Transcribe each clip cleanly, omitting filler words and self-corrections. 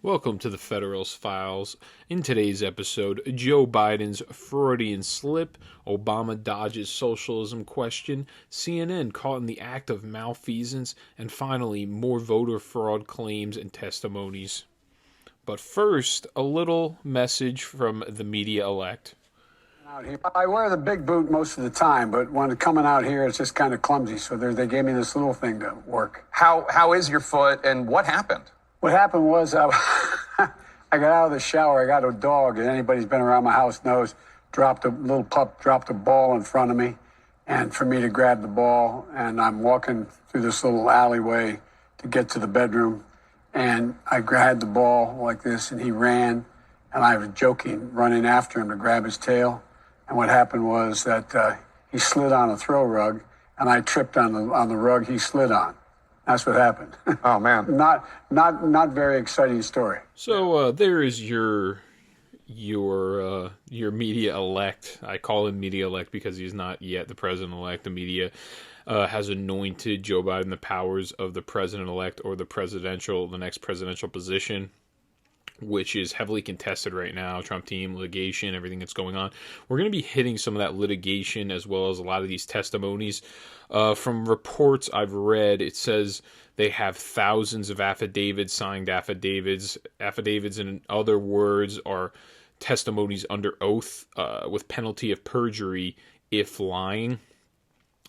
Welcome to the Federalist Files. In today's episode, Joe Biden's Freudian slip, Obama dodges socialism question, CNN caught in the act of malfeasance, and finally, more voter fraud claims and testimonies. But first, a little message from the media elect. Out here. I wear the big boot most of the time, but when coming out here, it's just kind of clumsy. So they gave me this little thing to work. How is your foot, and what happened? What happened was I got out of the shower. I got a dog, and anybody's been around my house knows. Dropped a ball in front of me, and for me to grab the ball, and I'm walking through this little alleyway to get to the bedroom, and I grabbed the ball like this, and he ran, and I was joking, running after him to grab his tail, and what happened was that he slid on a throw rug, and I tripped on the rug he slid on. That's what happened. Oh man, not very exciting story. So there is your media elect. I call him media elect because he's not yet the president-elect. The media has anointed Joe Biden the powers of the president-elect or the next presidential position, which is heavily contested right now. Trump team, litigation, everything that's going on. We're going to be hitting some of that litigation as well as a lot of these testimonies. From reports I've read, it says they have thousands of affidavits, signed affidavits. Affidavits, in other words, are testimonies under oath with penalty of perjury if lying.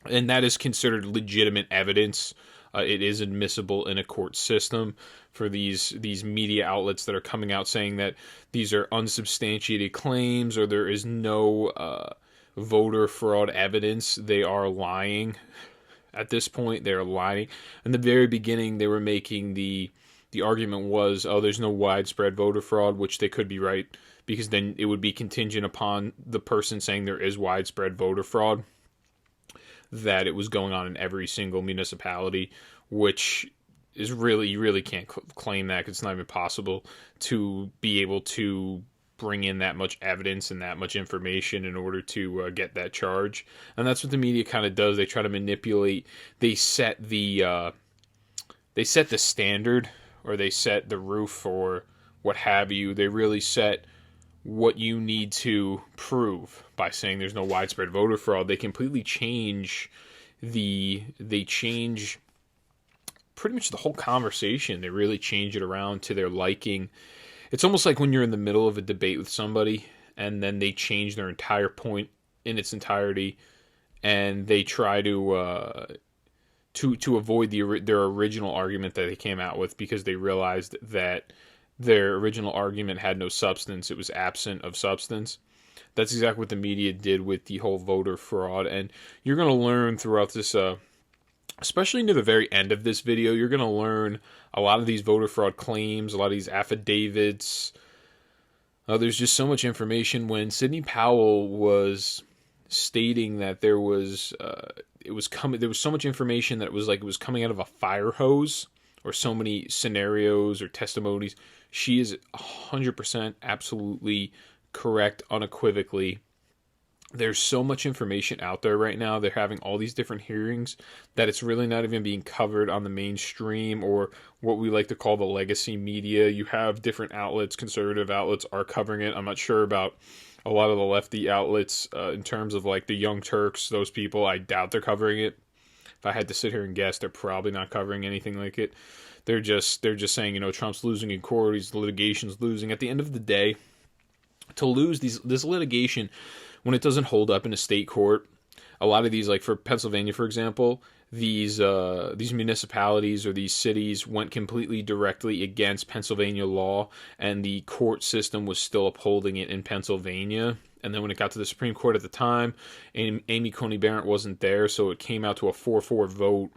And that is considered legitimate evidence. It is admissible in a court system for these media outlets that are coming out saying that these are unsubstantiated claims or there is no voter fraud evidence. They are lying. At this point, they're lying. In the very beginning, they were making the argument was, oh, there's no widespread voter fraud, which they could be right, because then it would be contingent upon the person saying there is widespread voter fraud, that it was going on in every single municipality, which is really, you really can't claim that, 'cause it's not even possible to be able to bring in that much evidence and that much information in order to get that charge. And that's what the media kind of does. They try to manipulate. They set the standard, or they set the roof, or what have you. They really set what you need to prove by saying there's no widespread voter fraud. They completely change change pretty much the whole conversation. They really change it around to their liking. It's almost like when you're in the middle of a debate with somebody and then they change their entire point in its entirety, and they try to avoid their original argument that they came out with, because they realized that their original argument had no substance. It was absent of substance. That's exactly what the media did with the whole voter fraud. And you're going to learn throughout this, especially near the very end of this video, you're going to learn a lot of these voter fraud claims, a lot of these affidavits. There's just so much information. When Sidney Powell was stating that there was so much information that it was coming out of a fire hose, or so many scenarios or testimonies. She is 100% absolutely correct, unequivocally. There's so much information out there right now. They're having all these different hearings that it's really not even being covered on the mainstream, or what we like to call the legacy media. You have different outlets, conservative outlets are covering it. I'm not sure about a lot of the lefty outlets in terms of like the Young Turks, those people. I doubt they're covering it. If I had to sit here and guess, they're probably not covering anything like it. They're just saying, Trump's losing in court, his litigation's losing. At the end of the day, to lose this litigation when it doesn't hold up in a state court, a lot of these, like for Pennsylvania, for example, these municipalities or these cities went completely directly against Pennsylvania law, and the court system was still upholding it in Pennsylvania. And then when it got to the Supreme Court at the time, Amy Coney Barrett wasn't there, so it came out to a 4-4 vote,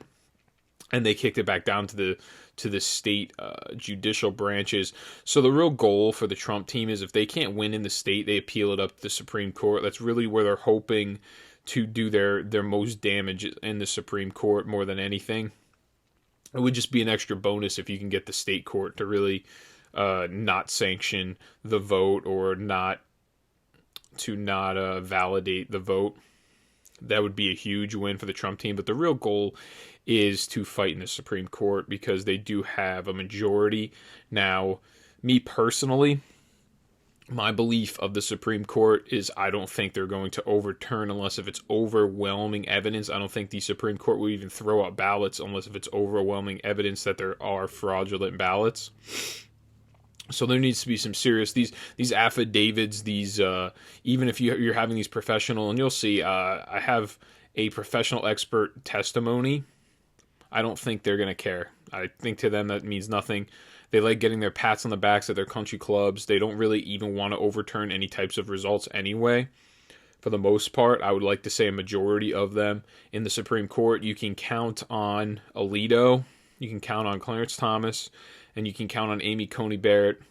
and they kicked it back down to the state judicial branches. So the real goal for the Trump team is, if they can't win in the state, they appeal it up to the Supreme Court. That's really where they're hoping to do their most damage, in the Supreme Court more than anything. It would just be an extra bonus if you can get the state court to really not sanction the vote, or not validate the vote. That would be a huge win for the Trump team. But the real goal is to fight in the Supreme Court, because they do have a majority. Now, Me personally, my belief of the Supreme Court is I don't think they're going to overturn unless if it's overwhelming evidence. I don't think the Supreme Court will even throw out ballots unless if it's overwhelming evidence that there are fraudulent ballots. So there needs to be some serious these affidavits, these even if you're having these professional, and you'll see I have a professional expert testimony. I don't think they're going to care. I think to them that means nothing. They like getting their pats on the backs at their country clubs. They don't really even want to overturn any types of results anyway. For the most part, I would like to say a majority of them in the Supreme Court. You can count on Alito, you can count on Clarence Thomas, and you can count on Amy Coney Barrett.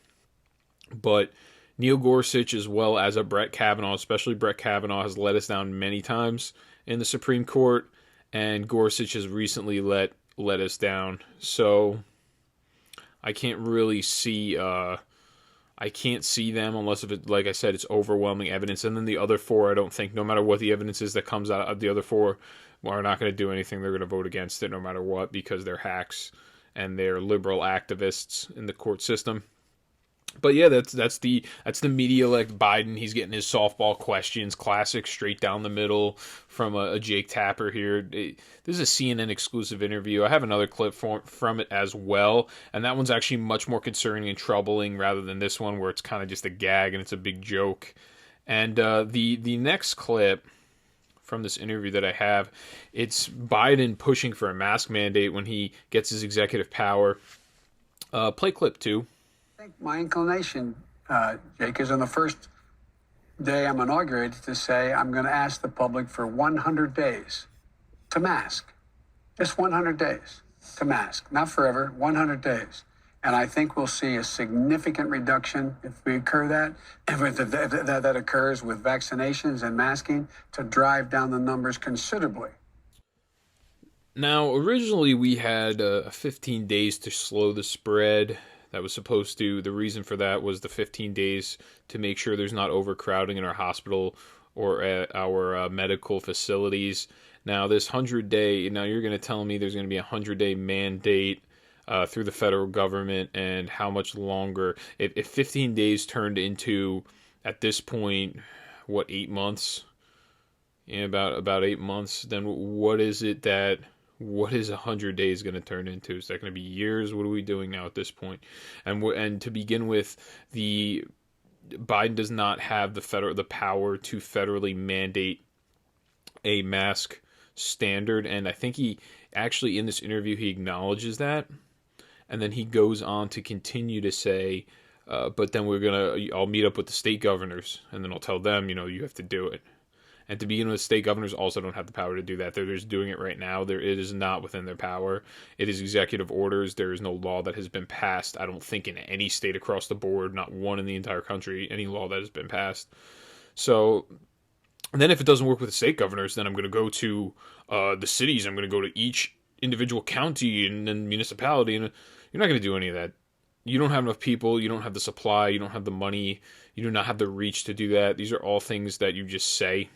But Neil Gorsuch, as well as a Brett Kavanaugh, especially Brett Kavanaugh, has let us down many times in the Supreme Court, and Gorsuch has recently let us down. So I can't really see I can't see them unless if it, like I said, it's overwhelming evidence. And then the other four, I don't think, no matter what the evidence is that comes out of the other four, are not going to do anything. They're going to vote against it no matter what because they're hacks and they're liberal activists in the court system. But yeah, that's the media-elect Biden. He's getting his softball questions, classic, straight down the middle from a Jake Tapper here. This is a CNN exclusive interview. I have another clip from it as well, and that one's actually much more concerning and troubling rather than this one where it's kind of just a gag and it's a big joke. And the next clip from this interview that I have, it's Biden pushing for a mask mandate when he gets his executive power. Play clip 2. I think my inclination, Jake, is on the first day I'm inaugurated to say I'm going to ask the public for 100 days to mask. Just 100 days to mask. Not forever, 100 days. And I think we'll see a significant reduction if we occur that, if that occurs with vaccinations and masking to drive down the numbers considerably. Now, originally we had 15 days to slow the spread. That was supposed to, the reason for that was the 15 days to make sure there's not overcrowding in our hospital or at our medical facilities. Now, this 100-day, now you're going to tell me there's going to be a 100-day mandate through the federal government, and how much longer? If 15 days turned into, at this point, what, 8 months? Yeah, about 8 months, then what is 100 days going to turn into? Is that going to be years? What are we doing now at this point? And to begin with, Biden does not have the power to federally mandate a mask standard, and I think he actually in this interview he acknowledges that, and then he goes on to continue to say, but then I'll meet up with the state governors, and then I'll tell them, you have to do it. And to begin with, state governors also don't have the power to do that. They're just doing it right now. It is not within their power. It is executive orders. There is no law that has been passed, I don't think, in any state across the board, not one in the entire country, any law that has been passed. So, and then if it doesn't work with the state governors, then I'm going to go to the cities. I'm going to go to each individual county and then municipality. And you're not going to do any of that. You don't have enough people. You don't have the supply. You don't have the money. You do not have the reach to do that. These are all things that you just say.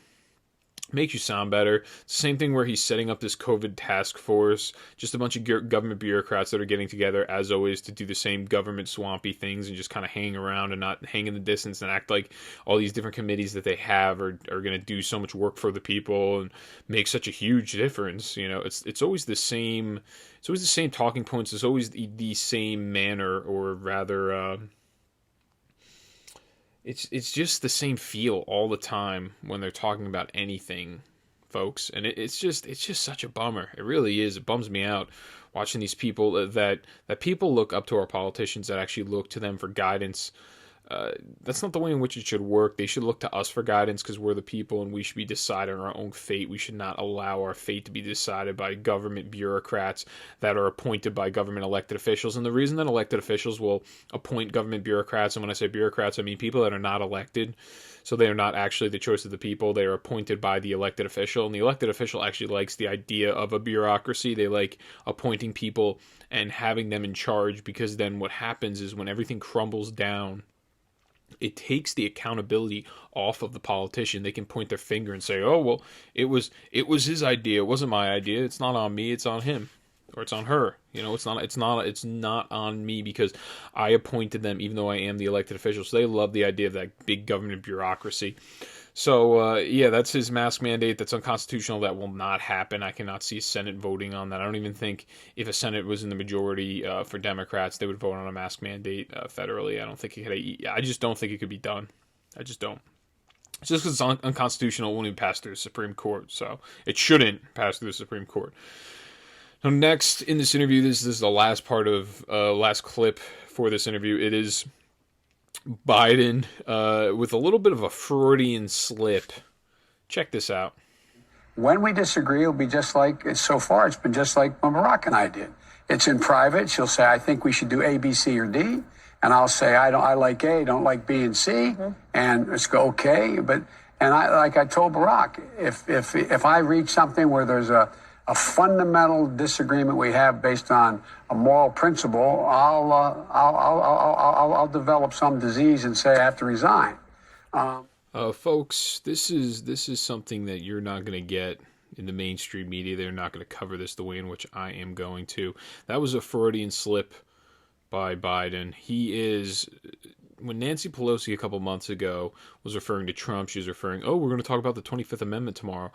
Makes you sound better. It's the same thing where he's setting up this COVID task force, just a bunch of government bureaucrats that are getting together, as always, to do the same government swampy things and just kind of hang around and not hang in the distance and act like all these different committees that they have are going to do so much work for the people and make such a huge difference. It's always the same. It's always the same talking points. It's always the same manner, or rather, It's just the same feel all the time when they're talking about anything, folks, and it's just such a bummer. It really is. It bums me out watching these people that people look up to our politicians, that actually look to them for guidance. That's not the way in which it should work. They should look to us for guidance because we're the people and we should be deciding our own fate. We should not allow our fate to be decided by government bureaucrats that are appointed by government elected officials. And the reason that elected officials will appoint government bureaucrats, and when I say bureaucrats, I mean people that are not elected. So they are not actually the choice of the people. They are appointed by the elected official. And the elected official actually likes the idea of a bureaucracy. They like appointing people and having them in charge, because then what happens is when everything crumbles down, it takes the accountability off of the politician. They can point their finger and say, oh, well, it was his idea. It wasn't my idea. It's not on me. It's on him. or it's on her. It's not on me because I appointed them, even though I am the elected official. So they love the idea of that big government bureaucracy. So, that's his mask mandate. That's unconstitutional. That will not happen. I cannot see Senate voting on that. I don't even think if a Senate was in the majority for Democrats, they would vote on a mask mandate federally. I just don't think it could be done. I just don't. It's just because it's unconstitutional, it won't even pass through the Supreme Court. So it shouldn't pass through the Supreme Court. Now, next in this interview, this is the last clip for this interview. It is Biden with a little bit of a Freudian slip. Check this out. When we disagree, it'll be just like, so far it's been just like when Barack and I did. It's in private. She'll say, I think we should do A, B, C, or D. And I'll say, I like A, don't like B and C. Mm-hmm. And it's go, okay. Like I told Barack, if I reach something where there's a fundamental disagreement we have based on a moral principle, I'll develop some disease and say I have to resign. Folks, this is something that you're not going to get in the mainstream media. They're not going to cover this the way in which I am going to. That was a Freudian slip by Biden. When Nancy Pelosi a couple months ago was referring to Trump, she was referring, we're going to talk about the 25th Amendment tomorrow.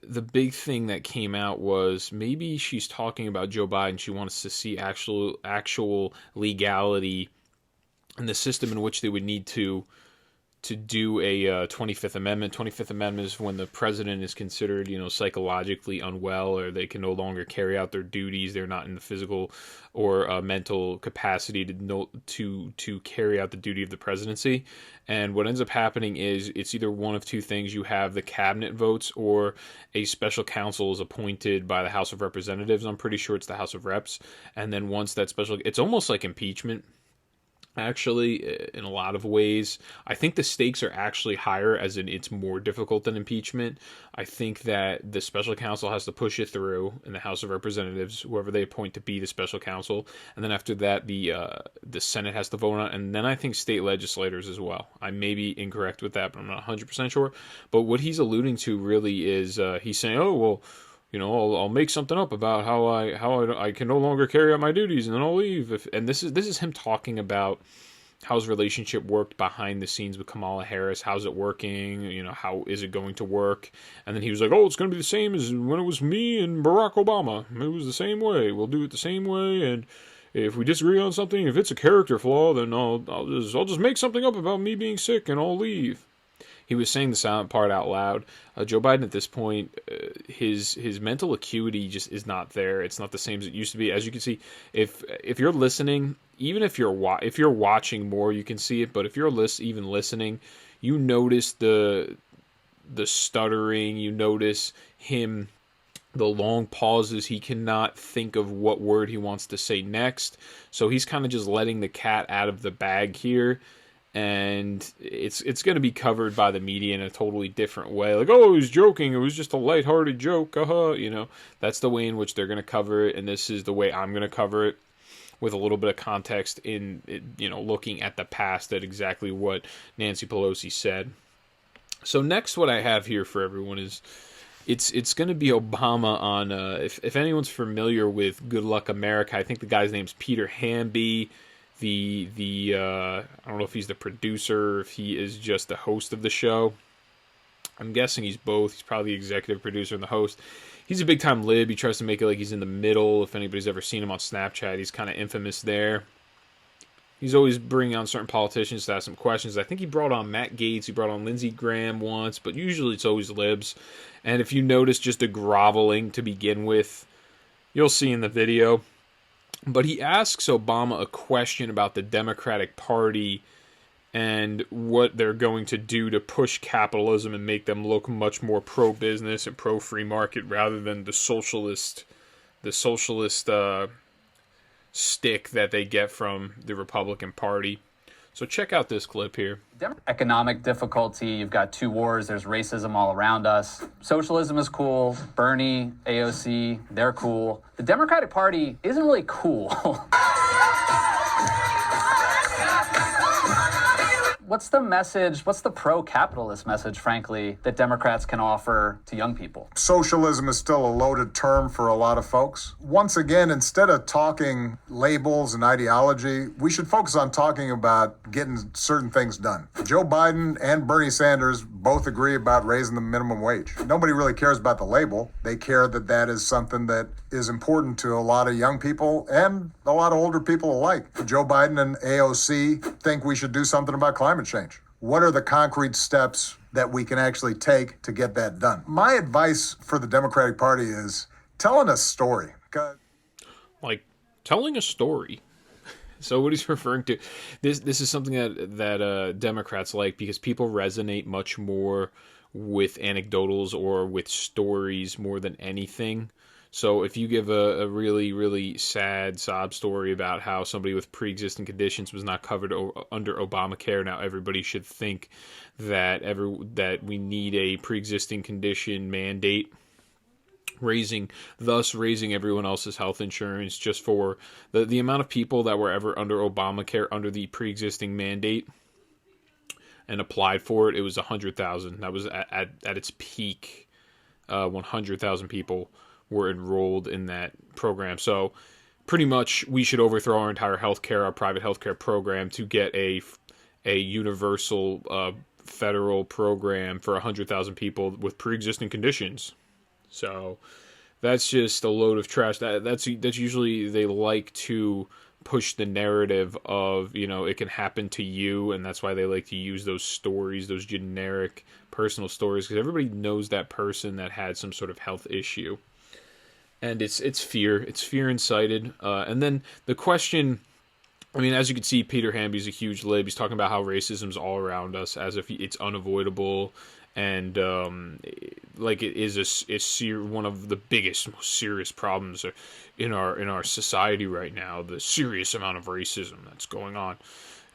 The big thing that came out was maybe she's talking about Joe Biden. She wants to see actual legality in the system in which they would need to do a 25th Amendment. 25th Amendment is when the president is considered, psychologically unwell, or they can no longer carry out their duties. They're not in the physical or mental capacity to carry out the duty of the presidency. And what ends up happening is it's either one of two things. You have the cabinet votes, or a special counsel is appointed by the House of Representatives. I'm pretty sure it's the House of Reps. And then once that it's almost like impeachment. Actually, in a lot of ways, I think the stakes are actually higher, as in it's more difficult than impeachment. I think that the special counsel has to push it through in the House of Representatives, whoever they appoint to be the special counsel, and then after that, the Senate has to vote on it, and then I think state legislators as well. I may be incorrect with that, but I'm not 100% sure. But what he's alluding to really is he's saying, I'll make something up about how I can no longer carry out my duties, and then I'll leave. And this is him talking about how his relationship worked behind the scenes with Kamala Harris. How's it working? How is it going to work? And then he was like, it's going to be the same as when it was me and Barack Obama. It was the same way. We'll do it the same way. And if we disagree on something, if it's a character flaw, then I'll just make something up about me being sick and I'll leave. He was saying the silent part out loud. Joe Biden at this point, his mental acuity just is not there. It's not the same as it used to be. As you can see, if you're listening, even if you're watching more, you can see it. But if you're even listening, you notice the stuttering. You notice him, the long pauses. He cannot think of what word he wants to say next. So he's kind of just letting the cat out of the bag here. And it's going to be covered by the media in a totally different way. Like, he was joking. It was just a lighthearted joke. That's the way in which they're going to cover it. And this is the way I'm going to cover it, with a little bit of context in, looking at the past at exactly what Nancy Pelosi said. So next, what I have here for everyone is it's going to be Obama on, if anyone's familiar with Good Luck America, I think the guy's name's Peter Hamby. I don't know if he's the producer or if he is just the host of the show. I'm guessing he's both. He's probably the executive producer and the host. He's a big-time lib. He tries to make it like he's in the middle. If anybody's ever seen him on Snapchat, he's kind of infamous there. He's always bringing on certain politicians to ask some questions. I think he brought on Matt Gaetz. He brought on Lindsey Graham once, but usually it's always libs. And if you notice just the groveling to begin with, you'll see in the video. But he asks Obama a question about the Democratic Party and what they're going to do to push capitalism and make them look much more pro-business and pro-free market rather than the socialist stick that they get from the Republican Party. So check out this clip here. Economic difficulty, you've got two wars, there's racism all around us. Socialism is cool, Bernie, AOC, they're cool. The Democratic Party isn't really cool. What's the message, what's the pro-capitalist message, frankly, that Democrats can offer to young people? Socialism is still a loaded term for a lot of folks. Once again, instead of talking labels and ideology, we should focus on talking about getting certain things done. Joe Biden and Bernie Sanders both agree about raising the minimum wage. Nobody really cares about the label. They care that that is something that is important to a lot of young people and a lot of older people alike. Joe Biden and AOC think we should do something about climate change. What are the concrete steps that we can actually take to get that done? My advice for the Democratic Party is telling a story. Like telling a story. So what he's referring to, this is something that Democrats like because people resonate much more with anecdotals or with stories more than anything. So if you give a really, really sad sob story about how somebody with pre-existing conditions was not covered under Obamacare, now everybody should think that we need a pre-existing condition mandate, thus raising everyone else's health insurance just for the amount of people that were ever under Obamacare under the pre-existing mandate and applied for it. It was 100,000. That was at its peak. 100,000 people were enrolled in that program. So pretty much we should overthrow our entire healthcare, our private healthcare program to get a universal federal program for 100,000 people with pre-existing conditions. So that's just a load of trash. That's usually they like to push the narrative of, it can happen to you, and that's why they like to use those stories, those generic personal stories, because everybody knows that person that had some sort of health issue. And it's fear incited. And then the question, as you can see, Peter Hamby's a huge lib. He's talking about how racism's all around us, as if it's unavoidable, and like it is one of the biggest, most serious problems in our society right now. The serious amount of racism that's going on,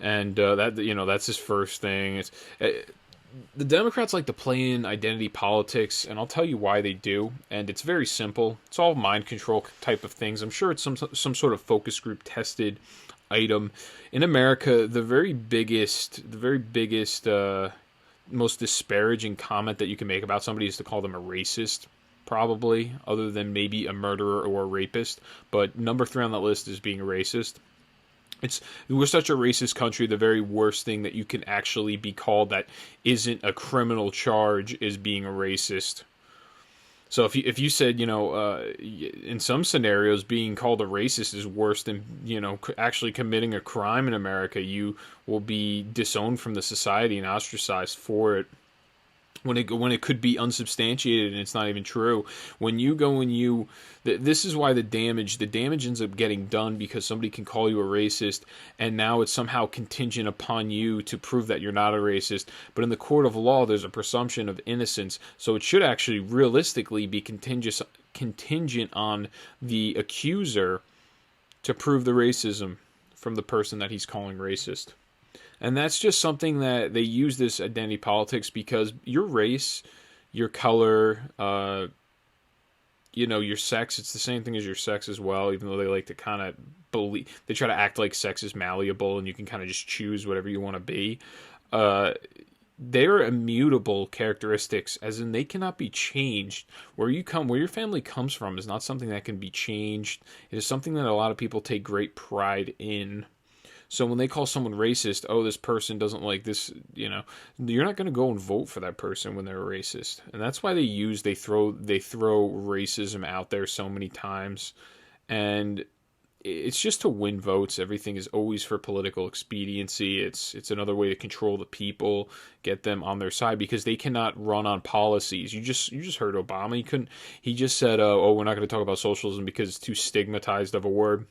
and that's his first thing. The Democrats like to play in identity politics, and I'll tell you why they do. And it's very simple. It's all mind control type of things. I'm sure it's some sort of focus group tested item. In America, the very biggest, most disparaging comment that you can make about somebody is to call them a racist, probably, other than maybe a murderer or a rapist. But number 3 on that list is being a racist. We're such a racist country. The very worst thing that you can actually be called that isn't a criminal charge is being a racist. So if you said, in some scenarios, being called a racist is worse than, actually committing a crime in America, you will be disowned from the society and ostracized for it. When it could be unsubstantiated and it's not even true. This is why the damage ends up getting done, because somebody can call you a racist, and now it's somehow contingent upon you to prove that you're not a racist. But in the court of law, there's a presumption of innocence, so it should actually realistically be contingent on the accuser to prove the racism from the person that he's calling racist. And that's just something that they use this identity politics because your race, your color, your sex, it's the same thing as your sex as well, even though they like to kind of they try to act like sex is malleable and you can kind of just choose whatever you want to be. They're immutable characteristics, as in they cannot be changed. Where your family comes from is not something that can be changed. It is something that a lot of people take great pride in. So when they call someone racist, this person doesn't like this, you're not going to go and vote for that person when they're a racist. And that's why they throw racism out there so many times. And it's just to win votes. Everything is always for political expediency. It's another way to control the people, get them on their side, because they cannot run on policies. You just heard Obama. He just said, we're not going to talk about socialism because it's too stigmatized of a word.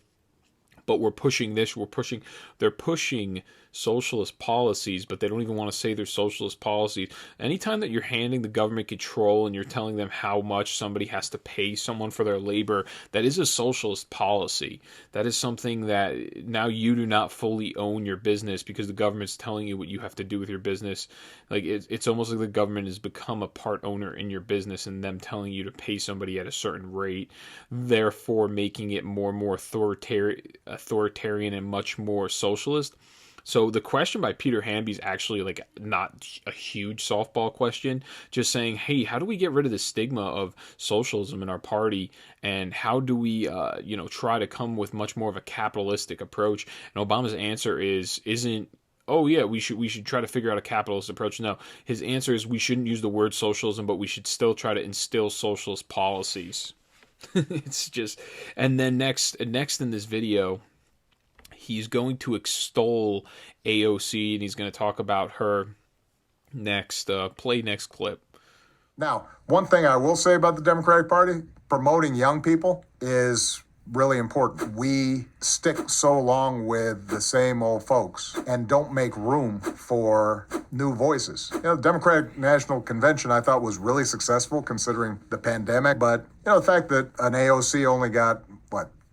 But they're pushing socialist policies, but they don't even want to say they're socialist policies. Anytime that you're handing the government control and you're telling them how much somebody has to pay someone for their labor, that is a socialist policy. That is something that now you do not fully own your business because the government's telling you what you have to do with your business. Like it's almost like the government has become a part owner in your business and them telling you to pay somebody at a certain rate, therefore making it more and more authoritarian and much more socialist. So the question by Peter Hamby is actually like not a huge softball question, just saying, hey, how do we get rid of the stigma of socialism in our party, and how do we, try to come with much more of a capitalistic approach? And Obama's answer isn't, oh yeah, we should try to figure out a capitalist approach. No, his answer is we shouldn't use the word socialism, but we should still try to instill socialist policies. It's just, and then next in this video, he's going to extol AOC, and he's going to talk about her next. Play next clip. Now, one thing I will say about the Democratic Party, promoting young people is really important. We stick so long with the same old folks and don't make room for new voices. The Democratic National Convention I thought was really successful considering the pandemic, but the fact that an AOC only got,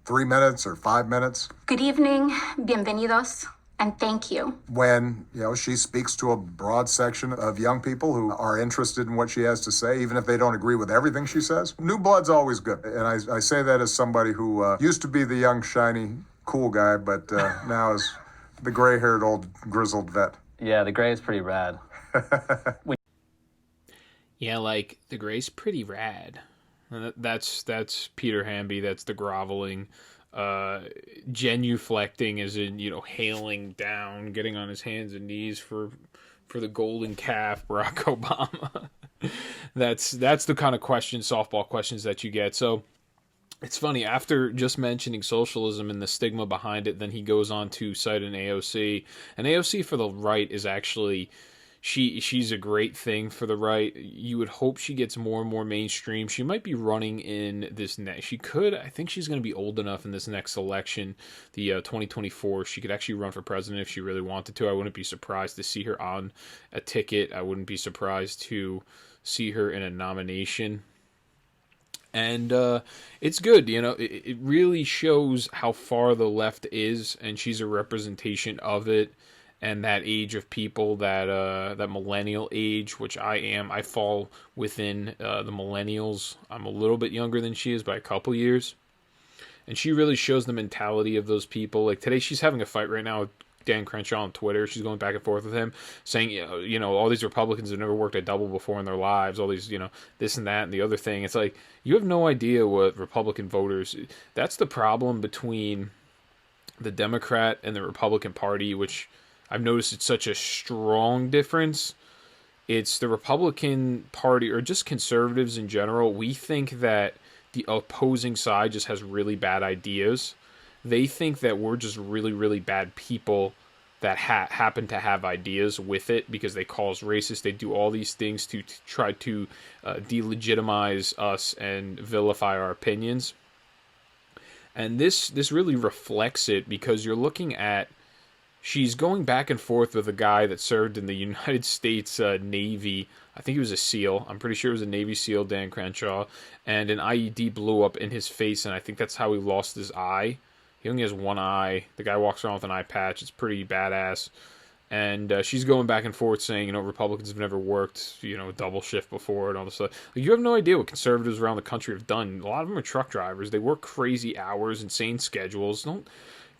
3 minutes or 5 minutes. Good evening, bienvenidos, and thank you. When, she speaks to a broad section of young people who are interested in what she has to say, even if they don't agree with everything she says. New blood's always good. And I say that as somebody who used to be the young, shiny, cool guy, but now is the gray-haired old grizzled vet. Yeah, the gray is pretty rad. Yeah, like, the gray's pretty rad. And that's Peter Hamby. That's the groveling, genuflecting, as in hailing down, getting on his hands and knees for the golden calf, Barack Obama. That's the kind of softball questions that you get. So it's funny, after just mentioning socialism and the stigma behind it, then he goes on to cite an AOC. And AOC for the right is actually, she's a great thing for the right. You would hope she gets more and more mainstream. She might be running in this next. I think she's going to be old enough in this next election, the 2024. She could actually run for president if she really wanted to. I wouldn't be surprised to see her on a ticket. I wouldn't be surprised to see her in a nomination. And it's good, it really shows how far the left is, and she's a representation of it. And that age of people, that millennial age, which I am. I fall within the millennials. I'm a little bit younger than she is by a couple years. And she really shows the mentality of those people. Like today, she's having a fight right now with Dan Crenshaw on Twitter. She's going back and forth with him, saying, all these Republicans have never worked a double before in their lives. All these, this and that and the other thing. It's like, you have no idea what Republican voters... That's the problem between the Democrat and the Republican Party, which... I've noticed it's such a strong difference. It's the Republican Party, or just conservatives in general. We think that the opposing side just has really bad ideas. They think that we're just really, really bad people that happen to have ideas with it because they call us racist. They do all these things to try to delegitimize us and vilify our opinions. And this really reflects it, because you're looking at... She's going back and forth with a guy that served in the United States Navy. I think he was a SEAL. I'm pretty sure it was a Navy SEAL, Dan Crenshaw. And an IED blew up in his face, and I think that's how he lost his eye. He only has one eye. The guy walks around with an eye patch. It's pretty badass. And she's going back and forth saying, Republicans have never worked, double shift before and all this stuff. Like, you have no idea what conservatives around the country have done. A lot of them are truck drivers. They work crazy hours, insane schedules.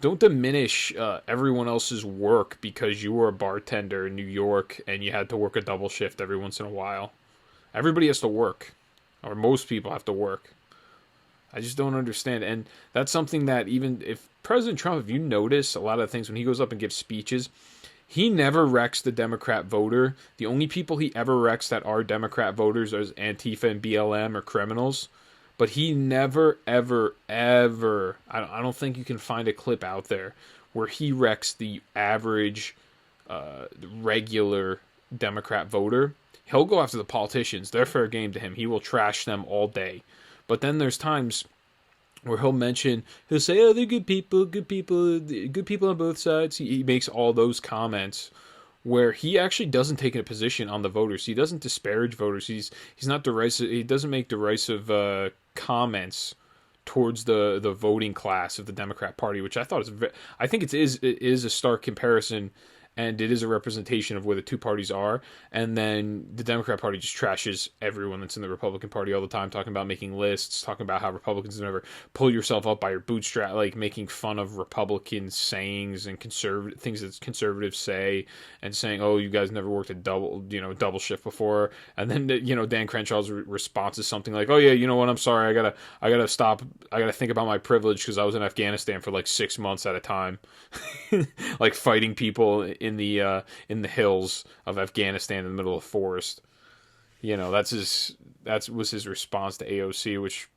Don't diminish everyone else's work because you were a bartender in New York and you had to work a double shift every once in a while. Everybody has to work, or most people have to work. I just don't understand. And that's something that, even if President Trump, if you notice a lot of things when he goes up and gives speeches, he never wrecks the Democrat voter. The only people he ever wrecks that are Democrat voters are Antifa and BLM or criminals. But he never, ever, ever, I don't think you can find a clip out there where he wrecks the average, regular Democrat voter. He'll go after the politicians. They're fair game to him. He will trash them all day. But then there's times where he'll say, oh, they're good people on both sides. He makes all those comments where he actually doesn't take a position on the voters. He doesn't disparage voters. He's not derisive. He doesn't make derisive comments towards the voting class of the Democrat Party, which I thought I think it is a stark comparison. and it is a representation of where the two parties are. And then the Democrat Party just trashes everyone that's in the Republican Party all the time, talking about making lists, talking about how Republicans never pull yourself up by your bootstrap, like making fun of Republican sayings and conservative things that conservatives say, and saying, "Oh, you guys never worked a double shift before." And then Dan Crenshaw's response is something like, "Oh yeah, you know what? I'm sorry. I gotta stop. I gotta think about my privilege because I was in Afghanistan for like 6 months at a time, like fighting people in the hills of Afghanistan in the middle of the forest." That was his response to AOC, which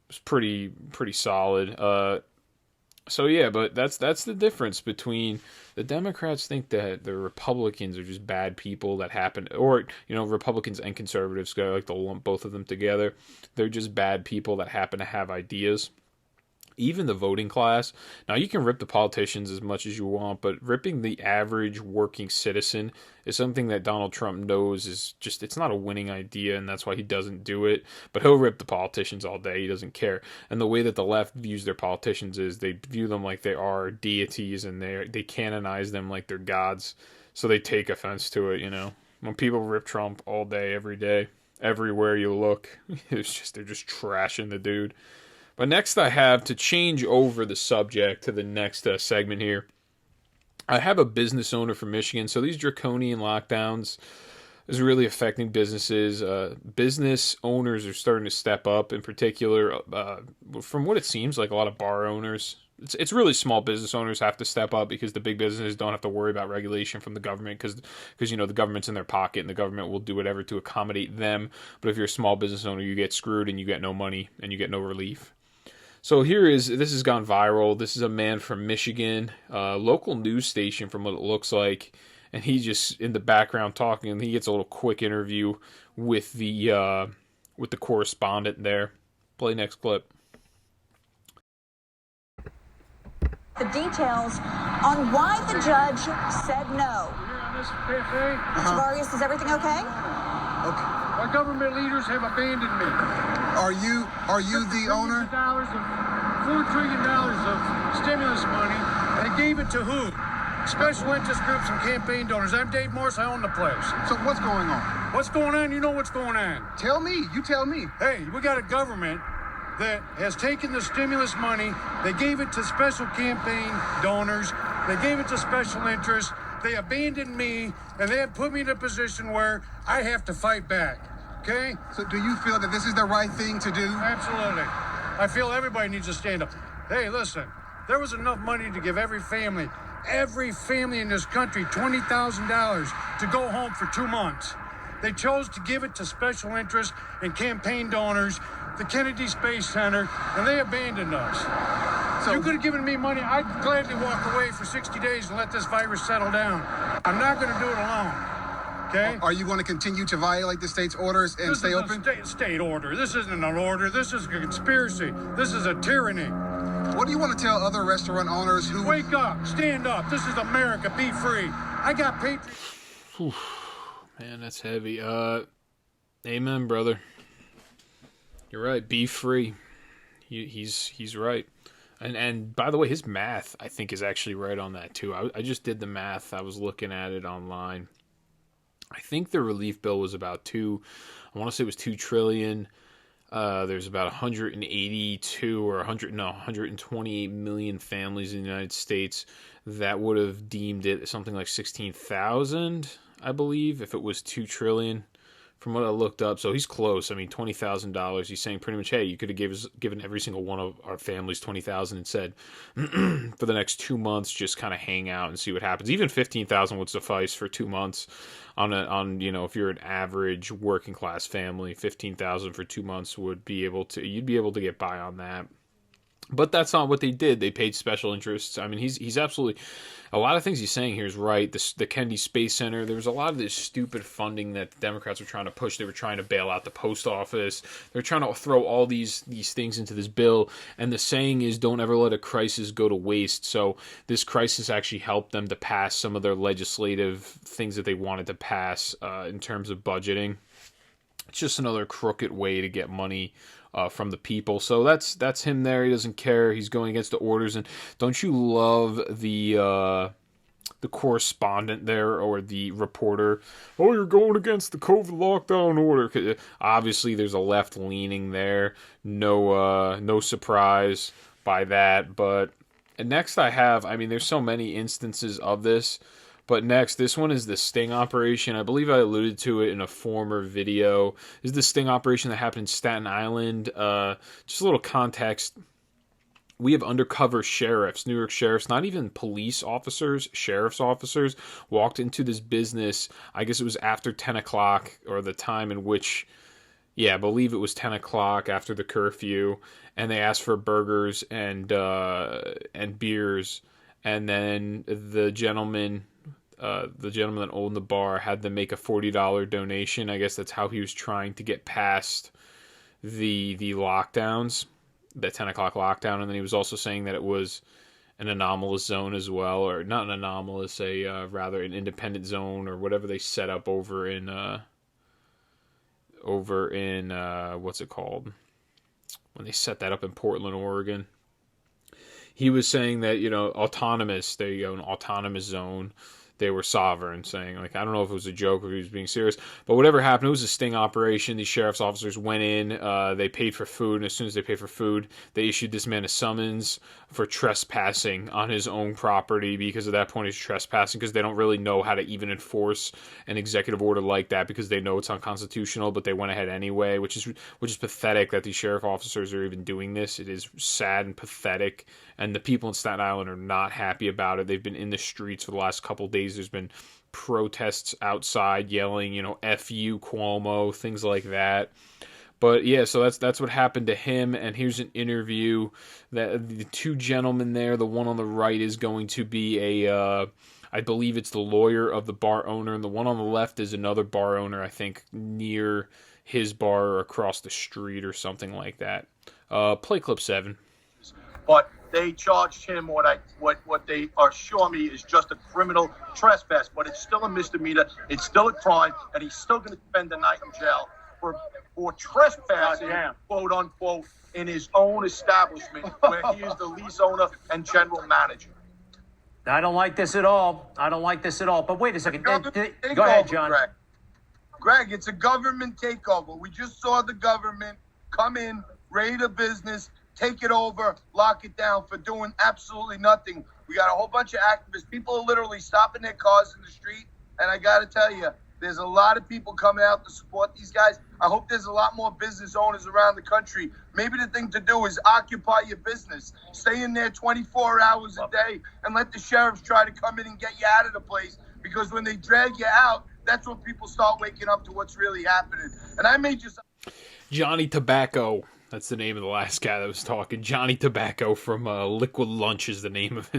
was pretty solid. So yeah, but that's the difference between the Democrats think that the Republicans are just bad people that happen, or Republicans and conservatives, I like to lump both of them together. They're just bad people that happen to have ideas. Even the voting class. Now, you can rip the politicians as much as you want, but ripping the average working citizen is something that Donald Trump knows is just, it's not a winning idea, and that's why he doesn't do it. But he'll rip the politicians all day. He doesn't care. And the way that the left views their politicians is they view them like they are deities, and they canonize them like they're gods. So they take offense to it, When people rip Trump all day, every day, everywhere you look, they're just trashing the dude. But next I have, to change over the subject to the next segment here, I have a business owner from Michigan. So these draconian lockdowns is really affecting businesses. Business owners are starting to step up, in particular, from what it seems like a lot of bar owners. It's really small business owners have to step up because the big businesses don't have to worry about regulation from the government because the government's in their pocket and the government will do whatever to accommodate them. But if you're a small business owner, you get screwed and you get no money and you get no relief. So this has gone viral. This is a man from Michigan, local news station from what it looks like, and he's just in the background talking, and he gets a little quick interview with the correspondent there. Play next clip. The details on why the judge said no. Tavarius, is everything okay? Okay. Our government leaders have abandoned me. Are you the owner? $4 trillion of stimulus money. They gave it to who? Special interest groups and campaign donors. I'm Dave Morse. I own the place. So what's going on? What's going on? You know what's going on. Tell me. You tell me. Hey, we got a government that has taken the stimulus money. They gave it to special campaign donors. They gave it to special interests. They abandoned me, and they have put me in a position where I have to fight back. Okay? So do you feel that this is the right thing to do? Absolutely. I feel everybody needs to stand up. Hey, listen, there was enough money to give every family in this country $20,000 to go home for 2 months. They chose to give it to special interests and campaign donors, the Kennedy Space Center, and they abandoned us. So you could have given me money. I'd gladly walk away for 60 days and let this virus settle down. I'm not going to do it alone. Okay? Are you going to continue to violate the state's orders and stay open? This is a state order. This isn't an order. This is a conspiracy. This is a tyranny. What do you want to tell other restaurant owners who... Wake up. Stand up. This is America. Be free. I got patriots. Man, that's heavy. Amen, brother. You're right. Be free. He's right. And by the way, his math, I think, is actually right on that, too. I just did the math. I was looking at it online. I think the relief bill was about I want to say it was $2 trillion. There's about 182 or 128 million families in the United States that would have deemed it something like 16,000, I believe, if it was $2 trillion. From what I looked up, so he's close. I mean, $20,000. He's saying pretty much, hey, you could have given every single one of our families $20,000 and said, for the next 2 months, just kind of hang out and see what happens. Even $15,000 would suffice for 2 months. If you're an average working class family, $15,000 for 2 months you'd be able to get by on that. But that's not what they did. They paid special interests. I mean, he's absolutely, a lot of things he's saying here is right. The Kennedy Space Center, there was a lot of this stupid funding that the Democrats were trying to push. They were trying to bail out the post office. They're trying to throw all these things into this bill. And the saying is, don't ever let a crisis go to waste. So this crisis actually helped them to pass some of their legislative things that they wanted to pass in terms of budgeting. It's just another crooked way to get money from the people. So that's him there. He doesn't care. He's going against the orders. And don't you love the the correspondent there or the reporter, oh, you're going against the COVID lockdown order. 'Cause obviously, there's a left leaning there. No surprise by that. But next, I mean, there's so many instances of this. But next, this one is the sting operation. I believe I alluded to it in a former video. This is the sting operation that happened in Staten Island. Just a little context. We have undercover sheriffs, New York sheriffs, not even police officers, sheriff's officers, walked into this business. I guess it was after 10 o'clock, or the time in which, I believe it was 10 o'clock after the curfew, and they asked for burgers and beers, and then the gentleman that owned the bar had them make a $40 donation. I guess that's how he was trying to get past the lockdowns, the 10 o'clock lockdown. And then he was also saying that it was an anomalous zone as well, or not an anomalous, rather an independent zone, or whatever they set up over in what's it called? When they set that up in Portland, Oregon. He was saying that, autonomous, there you go, an autonomous zone. They were sovereign, saying, like, I don't know if it was a joke or if he was being serious, but whatever happened, it was a sting operation. These sheriff's officers went in, they paid for food, and as soon as they paid for food, they issued this man a summons for trespassing on his own property, because at that point he's trespassing, because they don't really know how to even enforce an executive order like that, because they know it's unconstitutional, but they went ahead anyway, which is pathetic that these sheriff officers are even doing this. It is sad and pathetic, and the people in Staten Island are not happy about it. They've been in the streets for the last couple days. There's been protests outside yelling, F you, Cuomo, things like that. But yeah, so that's what happened to him. And here's an interview that the two gentlemen there, the one on the right is going to be I believe it's the lawyer of the bar owner, and the one on the left is another bar owner, I think, near his bar or across the street or something like that. Play clip 7. But they charged him what they assure me is just a criminal trespass, but it's still a misdemeanor, it's still a crime, and he's still going to spend the night in jail for trespassing, quote unquote, in his own establishment where he is the lease owner and general manager. I don't like this at all. But wait a second. Go ahead, John. Greg, it's a government takeover. We just saw the government come in, raid a business, take it over, lock it down for doing absolutely nothing. We got a whole bunch of activists. People are literally stopping their cars in the street. And I got to tell you, there's a lot of people coming out to support these guys. I hope there's a lot more business owners around the country. Maybe the thing to do is occupy your business. Stay in there 24 hours a day and let the sheriffs try to come in and get you out of the place. Because when they drag you out, that's when people start waking up to what's really happening. And I may just... Johnny Tobacco. That's the name of the last guy that was talking. Johnny Tobacco from Liquid Lunch is the name of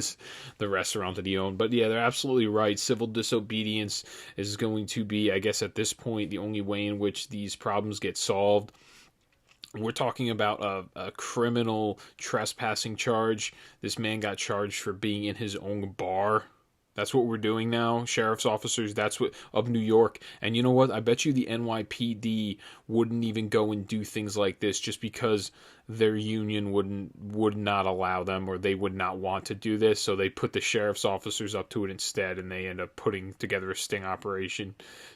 the restaurant that he owned. But yeah, they're absolutely right. Civil disobedience is going to be, I guess at this point, the only way in which these problems get solved. We're talking about a criminal trespassing charge. This man got charged for being in his own bar. That's what we're doing now, sheriff's officers. That's what of New York. And you know what? I bet you the NYPD wouldn't even go and do things like this just because their union would not allow them, or they would not want to do this. So they put the sheriff's officers up to it instead, and they end up putting together a sting operation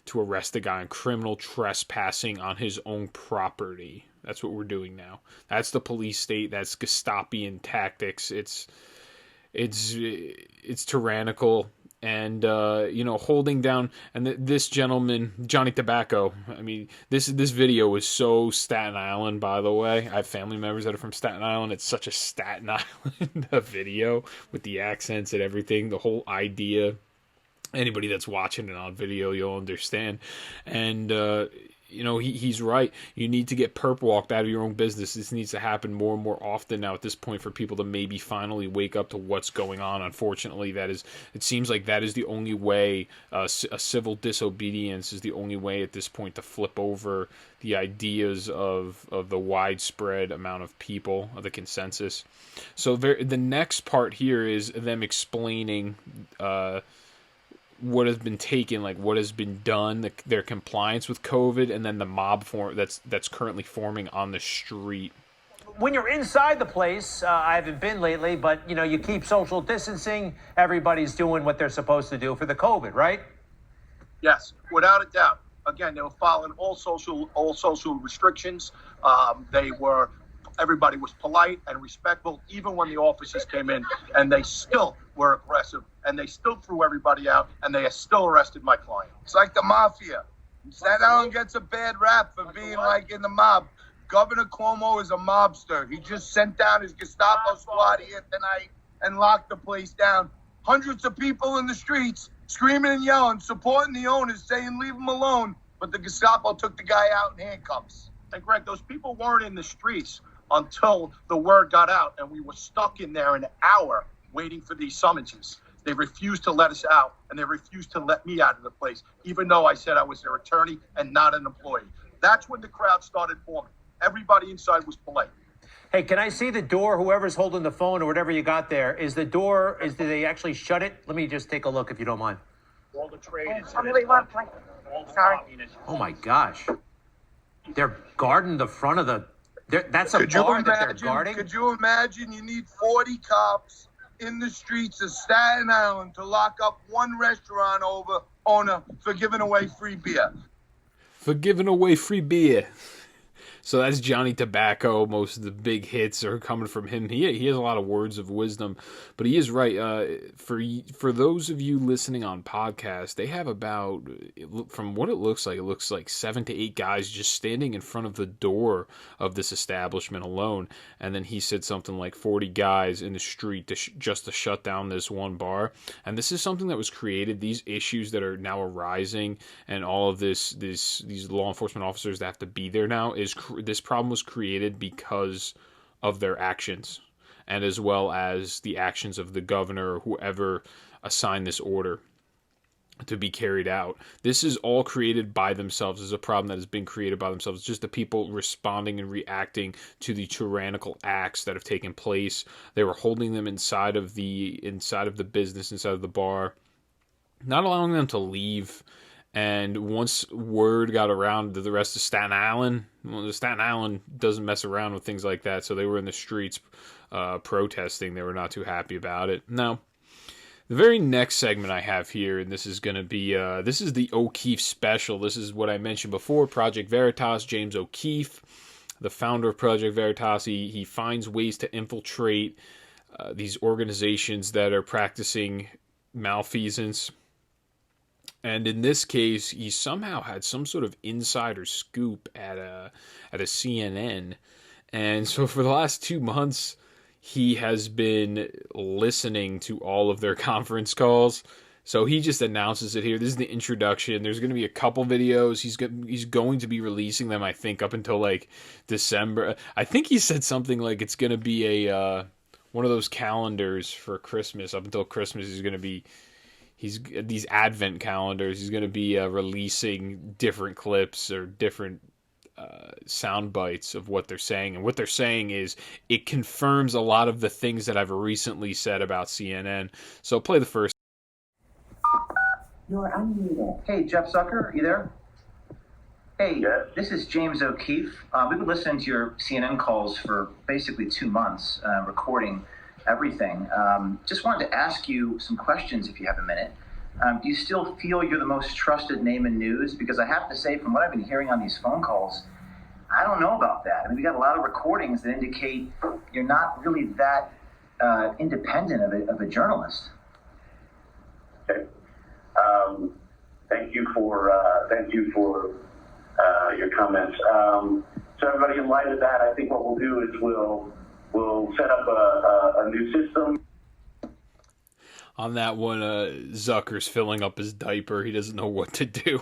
to arrest the guy on criminal trespassing on his own property. That's what we're doing now. That's the police state. That's Gestapian tactics. It's tyrannical, and holding down. And this gentleman, Johnny Tobacco, I mean, this video is so Staten Island, by the way. I have family members that are from Staten Island. It's such a Staten Island video with the accents and everything, the whole idea. Anybody that's watching it on video, you'll understand. And he's right. You need to get perp walked out of your own business. This needs to happen more and more often now at this point for people to maybe finally wake up to what's going on. Unfortunately, it seems like that is the only way. A civil disobedience is the only way at this point to flip over the ideas of the widespread amount of people, of the consensus. So the next part here is them explaining what has been taken, like what has been done, their compliance with COVID, and then the mob form that's currently forming on the street. when you're inside the place, I haven't been lately, but you keep social distancing. Everybody's doing what they're supposed to do for the COVID, right? Yes, without a doubt. Again, they were following all social restrictions. Everybody was polite and respectful, even when the officers came in, and they still were aggressive, and they still threw everybody out, and they still arrested my client. It's like the mafia. Staten Island gets a bad rap for being like in the mob. Governor Cuomo is a mobster. He just sent down his Gestapo squad here tonight and locked the place down. Hundreds of people in the streets screaming and yelling, supporting the owners, saying leave them alone. But the Gestapo took the guy out in handcuffs. And Greg, those people weren't in the streets until the word got out, and we were stuck in there an hour waiting for these summonses. They refused to let us out, and they refused to let me out of the place, even though I said I was their attorney and not an employee. That's when the crowd started forming. Everybody inside was polite. Hey, can I see the door? Whoever's holding the phone or whatever you got there, do they actually shut it? Let me just take a look if you don't mind. All the trade is Sorry. Oh my gosh. They're guarding the front of that's a bar that they're guarding? Could you imagine you need 40 cops in the streets of Staten Island to lock up one restaurant owner for giving away free beer? For giving away free beer. So that's Johnny Tobacco. Most of the big hits are coming from him. He has a lot of words of wisdom, but he is right. For those of you listening on podcasts, they have about, from what it looks like 7 to 8 guys just standing in front of the door of this establishment alone. And then he said something like 40 guys in the street just to shut down this one bar. And this is something that was created. These issues that are now arising, and all of these law enforcement officers that have to be there now this problem was created because of their actions, and as well as the actions of the governor or whoever assigned this order to be carried out. This is all created by themselves. This is a problem that has been created by themselves. It's just the people responding and reacting to the tyrannical acts that have taken place. They were holding them inside of the business, inside of the bar, not allowing them to leave. And once word got around to the rest of Staten Island, Staten Island doesn't mess around with things like that, so they were in the streets protesting. They were not too happy about it. Now, the very next segment I have here, and this is going to be, this is the O'Keefe special. This is what I mentioned before, Project Veritas, James O'Keefe, the founder of Project Veritas. He finds ways to infiltrate these organizations that are practicing malfeasance. And in this case, he somehow had some sort of insider scoop at a CNN. And so for the last 2 months, he has been listening to all of their conference calls. So he just announces it here. This is the introduction. There's going to be a couple videos. He's going to be releasing them, I think, up until like December. I think he said something like it's going to be a one of those calendars for Christmas. Up until Christmas, he's these advent calendars. He's going to be releasing different clips or different sound bites of what they're saying. And what they're saying is it confirms a lot of the things that I've recently said about CNN. So play the first. You're unmuted. Hey, Jeff Zucker, are you there? Hey, this is James O'Keefe. We've been listening to your CNN calls for basically 2 months, recording everything. Just wanted to ask you some questions if you have a minute. Do you still feel you're the most trusted name in news? Because I have to say, from what I've been hearing on these phone calls, I don't know about that. I mean, we got a lot of recordings that indicate you're not really that independent of a journalist. Okay. Thank you for your comments. So everybody, in light of that, I think what we'll do is we'll set up a new system. On that one, Zucker's filling up his diaper. He doesn't know what to do.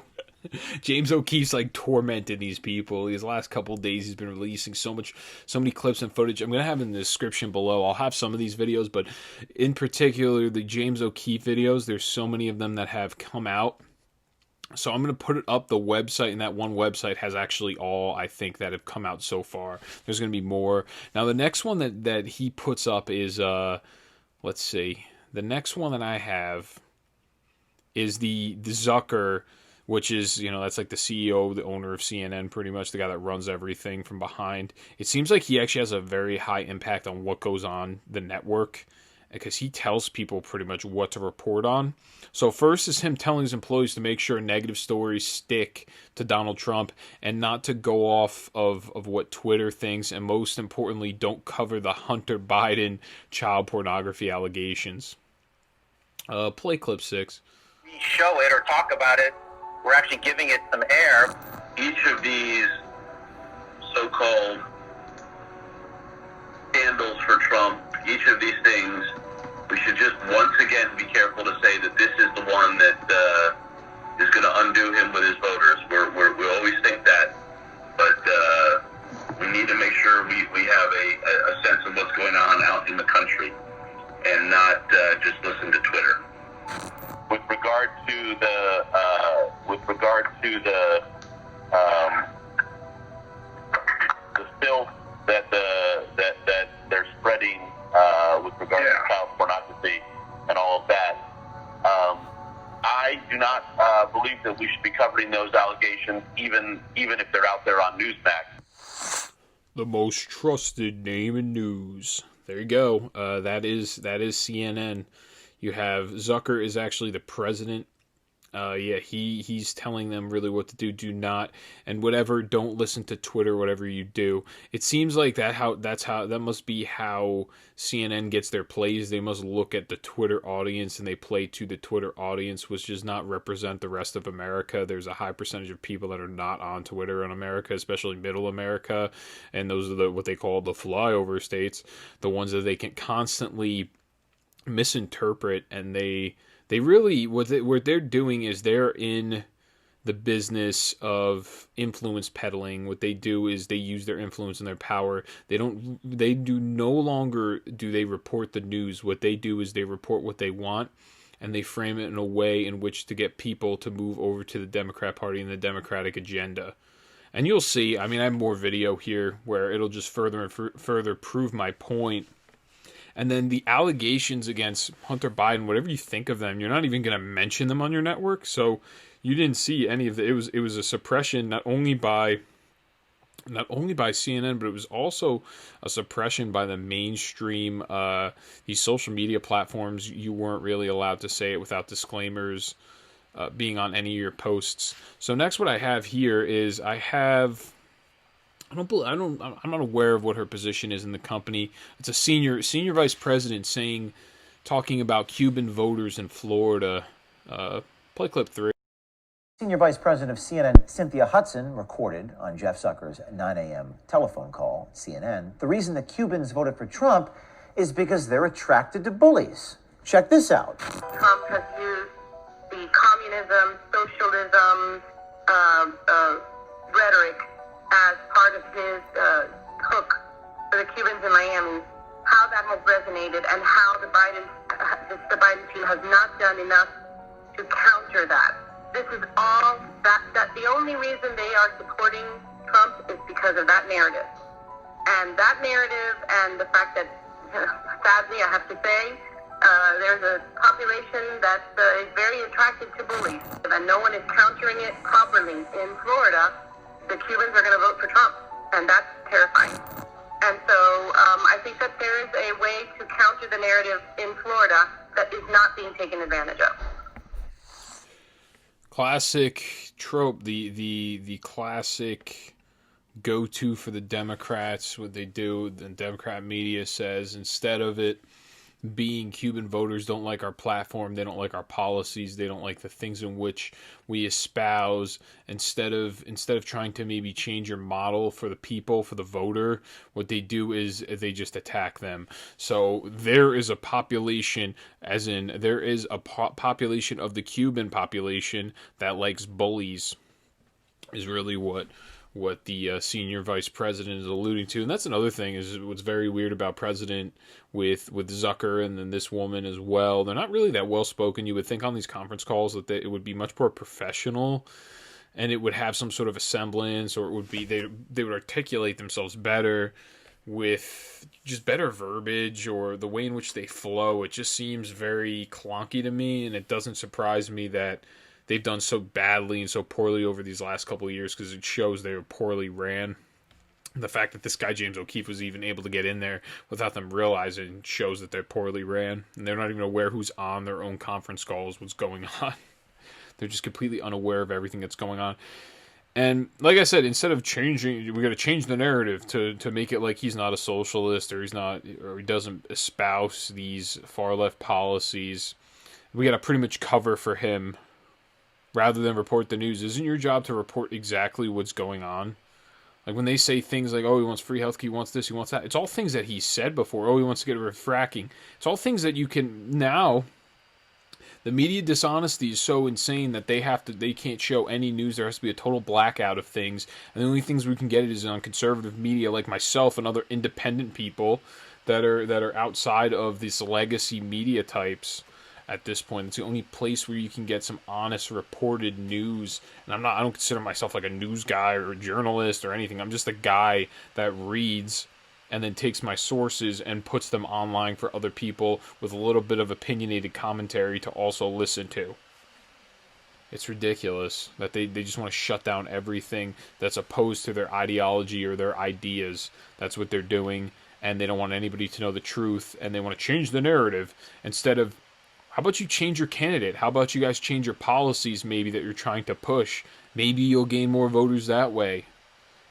James O'Keefe's like tormenting these people. These last couple of days, he's been releasing so many clips and footage. I'm going to have in the description below. I'll have some of these videos, but in particular, the James O'Keefe videos, there's so many of them that have come out. So I'm going to put it up the website, and that one website has actually all, I think, that have come out so far. There's going to be more. Now, the next one that he puts up is, let's see. The next one that I have is the Zucker which is, that's like the CEO, the owner of CNN, pretty much the guy that runs everything from behind. It seems like he actually has a very high impact on what goes on the network, because he tells people pretty much what to report on. So first is him telling his employees to make sure negative stories stick to Donald Trump and not to go off of what Twitter thinks, and most importantly, don't cover the Hunter Biden child pornography allegations. Play clip 6. We show it or talk about it, we're actually giving it some air. Each of these so-called scandals for Trump, each of these things, we should just once again be careful to say that this is the one that is going to undo him with his voters. We always think that, but we need to make sure we have a sense of what's going on out in the country and not just listen to Twitter. With regard to the filth that they're spreading with regard to child pornography and all of that, I do not believe that we should be covering those allegations, even if they're out there on Newsmax. The most trusted name in news. There you go. That is CNN. You have Zucker is actually the president. He's telling them really what to do. Do not, and whatever. Don't listen to Twitter. Whatever you do, it seems like that must be how CNN gets their plays. They must look at the Twitter audience and they play to the Twitter audience, which does not represent the rest of America. There's a high percentage of people that are not on Twitter in America, especially Middle America, and those are what they call the flyover states, the ones that they can constantly misinterpret, and they really what they're doing is they're in the business of influence peddling. What they do is they use their influence and their power. They no longer report the news. What they do is they report what they want, and they frame it in a way in which to get people to move over to the Democrat Party and the Democratic agenda. And you'll see, I have more video here where it'll just further prove my point. And then the allegations against Hunter Biden, whatever you think of them, you're not even going to mention them on your network. So you didn't see any of it. It was a suppression not only by CNN, but it was also a suppression by the mainstream these social media platforms. You weren't really allowed to say it without disclaimers being on any of your posts. So next, what I have here is I'm not aware of what her position is in the company. It's a senior vice president talking about Cuban voters in Florida. Play clip 3. Senior Vice President of CNN, Cynthia Hudson, recorded on Jeff Zucker's 9 a.m. telephone call, CNN, the reason the Cubans voted for Trump is because they're attracted to bullies. Check this out. Trump has used the communism, socialism, rhetoric as part of his hook for the Cubans in Miami, how that has resonated and how the Biden team has not done enough to counter that. This is all that the only reason they are supporting Trump is because of that narrative. And that narrative and the fact that, sadly, I have to say, there's a population that is very attracted to bullies, and no one is countering it properly in Florida. The Cubans are going to vote for Trump, and that's terrifying. And so I think that there is a way to counter the narrative in Florida that is not being taken advantage of. Classic trope, the classic go-to for the Democrats. What they do, the Democrat media says, instead of it being Cuban voters don't like our platform, they don't like our policies, they don't like the things in which we espouse, instead of trying to maybe change your model for the people, for the voter, what they do is they just attack them. So there is a population, as in there is a population of the Cuban population that likes bullies, is really what the senior vice president is alluding to. And that's another thing, is what's very weird about president with Zucker and then this woman as well. They're not really that well spoken. You would think on these conference calls that it would be much more professional and it would have some sort of a semblance, or it would be they would articulate themselves better with just better verbiage, or the way in which they flow. It just seems very clunky to me, and it doesn't surprise me that they've done so badly and so poorly over these last couple of years because it shows they were poorly ran. The fact that this guy James O'Keefe was even able to get in there without them realizing shows that they're poorly ran, and they're not even aware who's on their own conference calls, what's going on. They're just completely unaware of everything that's going on. And like I said, instead of changing, we got to change the narrative to make it like he's not a socialist or he doesn't espouse these far left policies. We got to pretty much cover for him rather than report the news. Isn't your job to report exactly what's going on? Like when they say things like, oh, he wants free healthcare, he wants this, he wants that. It's all things that he said before. Oh, he wants to get rid of fracking. It's all things that you can now. The media dishonesty is so insane that they can't show any news. There has to be a total blackout of things. And the only things we can get is on conservative media like myself and other independent people that are outside of these legacy media types at this point. It's the only place where you can get some honest reported news. And I don't consider myself like a news guy or a journalist or anything. I'm just a guy that reads and then takes my sources and puts them online for other people with a little bit of opinionated commentary to also listen to. It's ridiculous that they just want to shut down everything that's opposed to their ideology or their ideas. That's what they're doing, and they don't want anybody to know the truth, and they want to change the narrative instead of, how about you change your candidate? How about you guys change your policies maybe that you're trying to push? Maybe you'll gain more voters that way.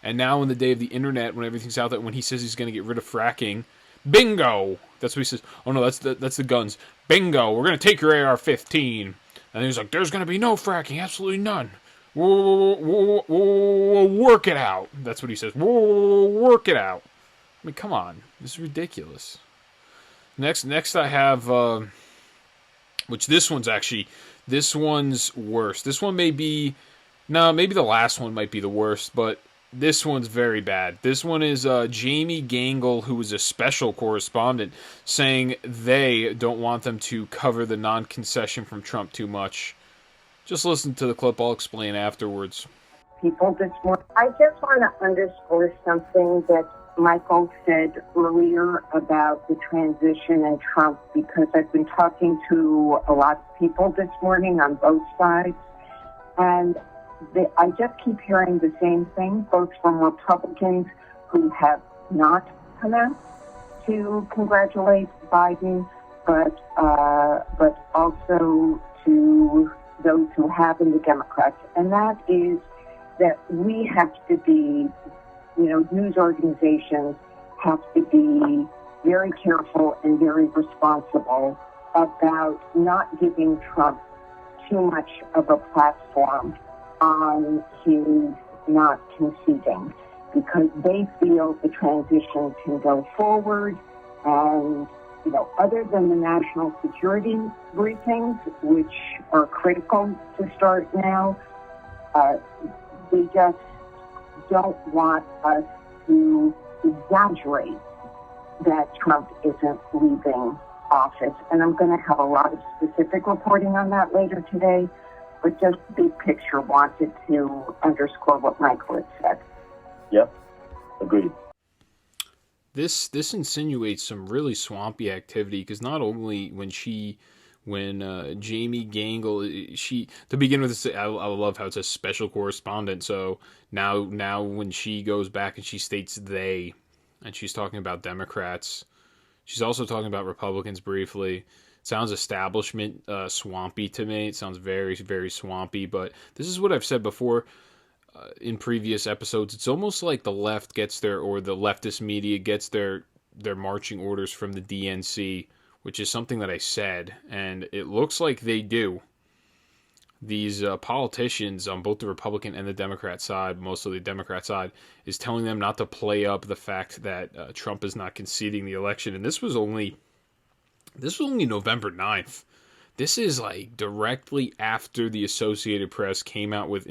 And now in the day of the internet, when everything's out there, when he says he's going to get rid of fracking, bingo! That's what he says. Oh no, that's the guns. Bingo! We're going to take your AR-15. And he's like, there's going to be no fracking, absolutely none. We'll work it out. That's what he says. We'll work it out. I mean, come on. This is ridiculous. Next I have, which this one's worse. This one maybe the last one might be the worst, but this one's very bad. This one is Jamie Gangle, who is a special correspondent, saying they don't want them to cover the non-concession from Trump too much. Just listen to the clip. I'll explain afterwards. People this morning. I just want to underscore something that Michael said earlier about the transition and Trump, because I've been talking to a lot of people this morning on both sides, and I just keep hearing the same thing, both from Republicans who have not come out to congratulate Biden, but also to those who have in the Democrats. And that is that we have to be, news organizations have to be very careful and very responsible about not giving Trump too much of a platform on his not conceding, because they feel the transition can go forward. And, other than the national security briefings, which are critical to start now, they just don't want us to exaggerate that Trump isn't leaving office. And I'm going to have a lot of specific reporting on that later today. But just big picture, wanted to underscore what Michael had said. Yep, agreed. This insinuates some really swampy activity, because not only when Jamie Gangle, to begin with, I love how it's a special correspondent. So now when she goes back and she states they, and she's talking about Democrats, she's also talking about Republicans briefly. Sounds establishment swampy to me. It sounds very, very swampy. But this is what I've said before in previous episodes. It's almost like the left gets the leftist media gets their marching orders from the DNC, which is something that I said, and it looks like they do. These politicians on both the Republican and the Democrat side, mostly the Democrat side, is telling them not to play up the fact that Trump is not conceding the election. And this was only November 9th. This is like directly after the Associated Press came out with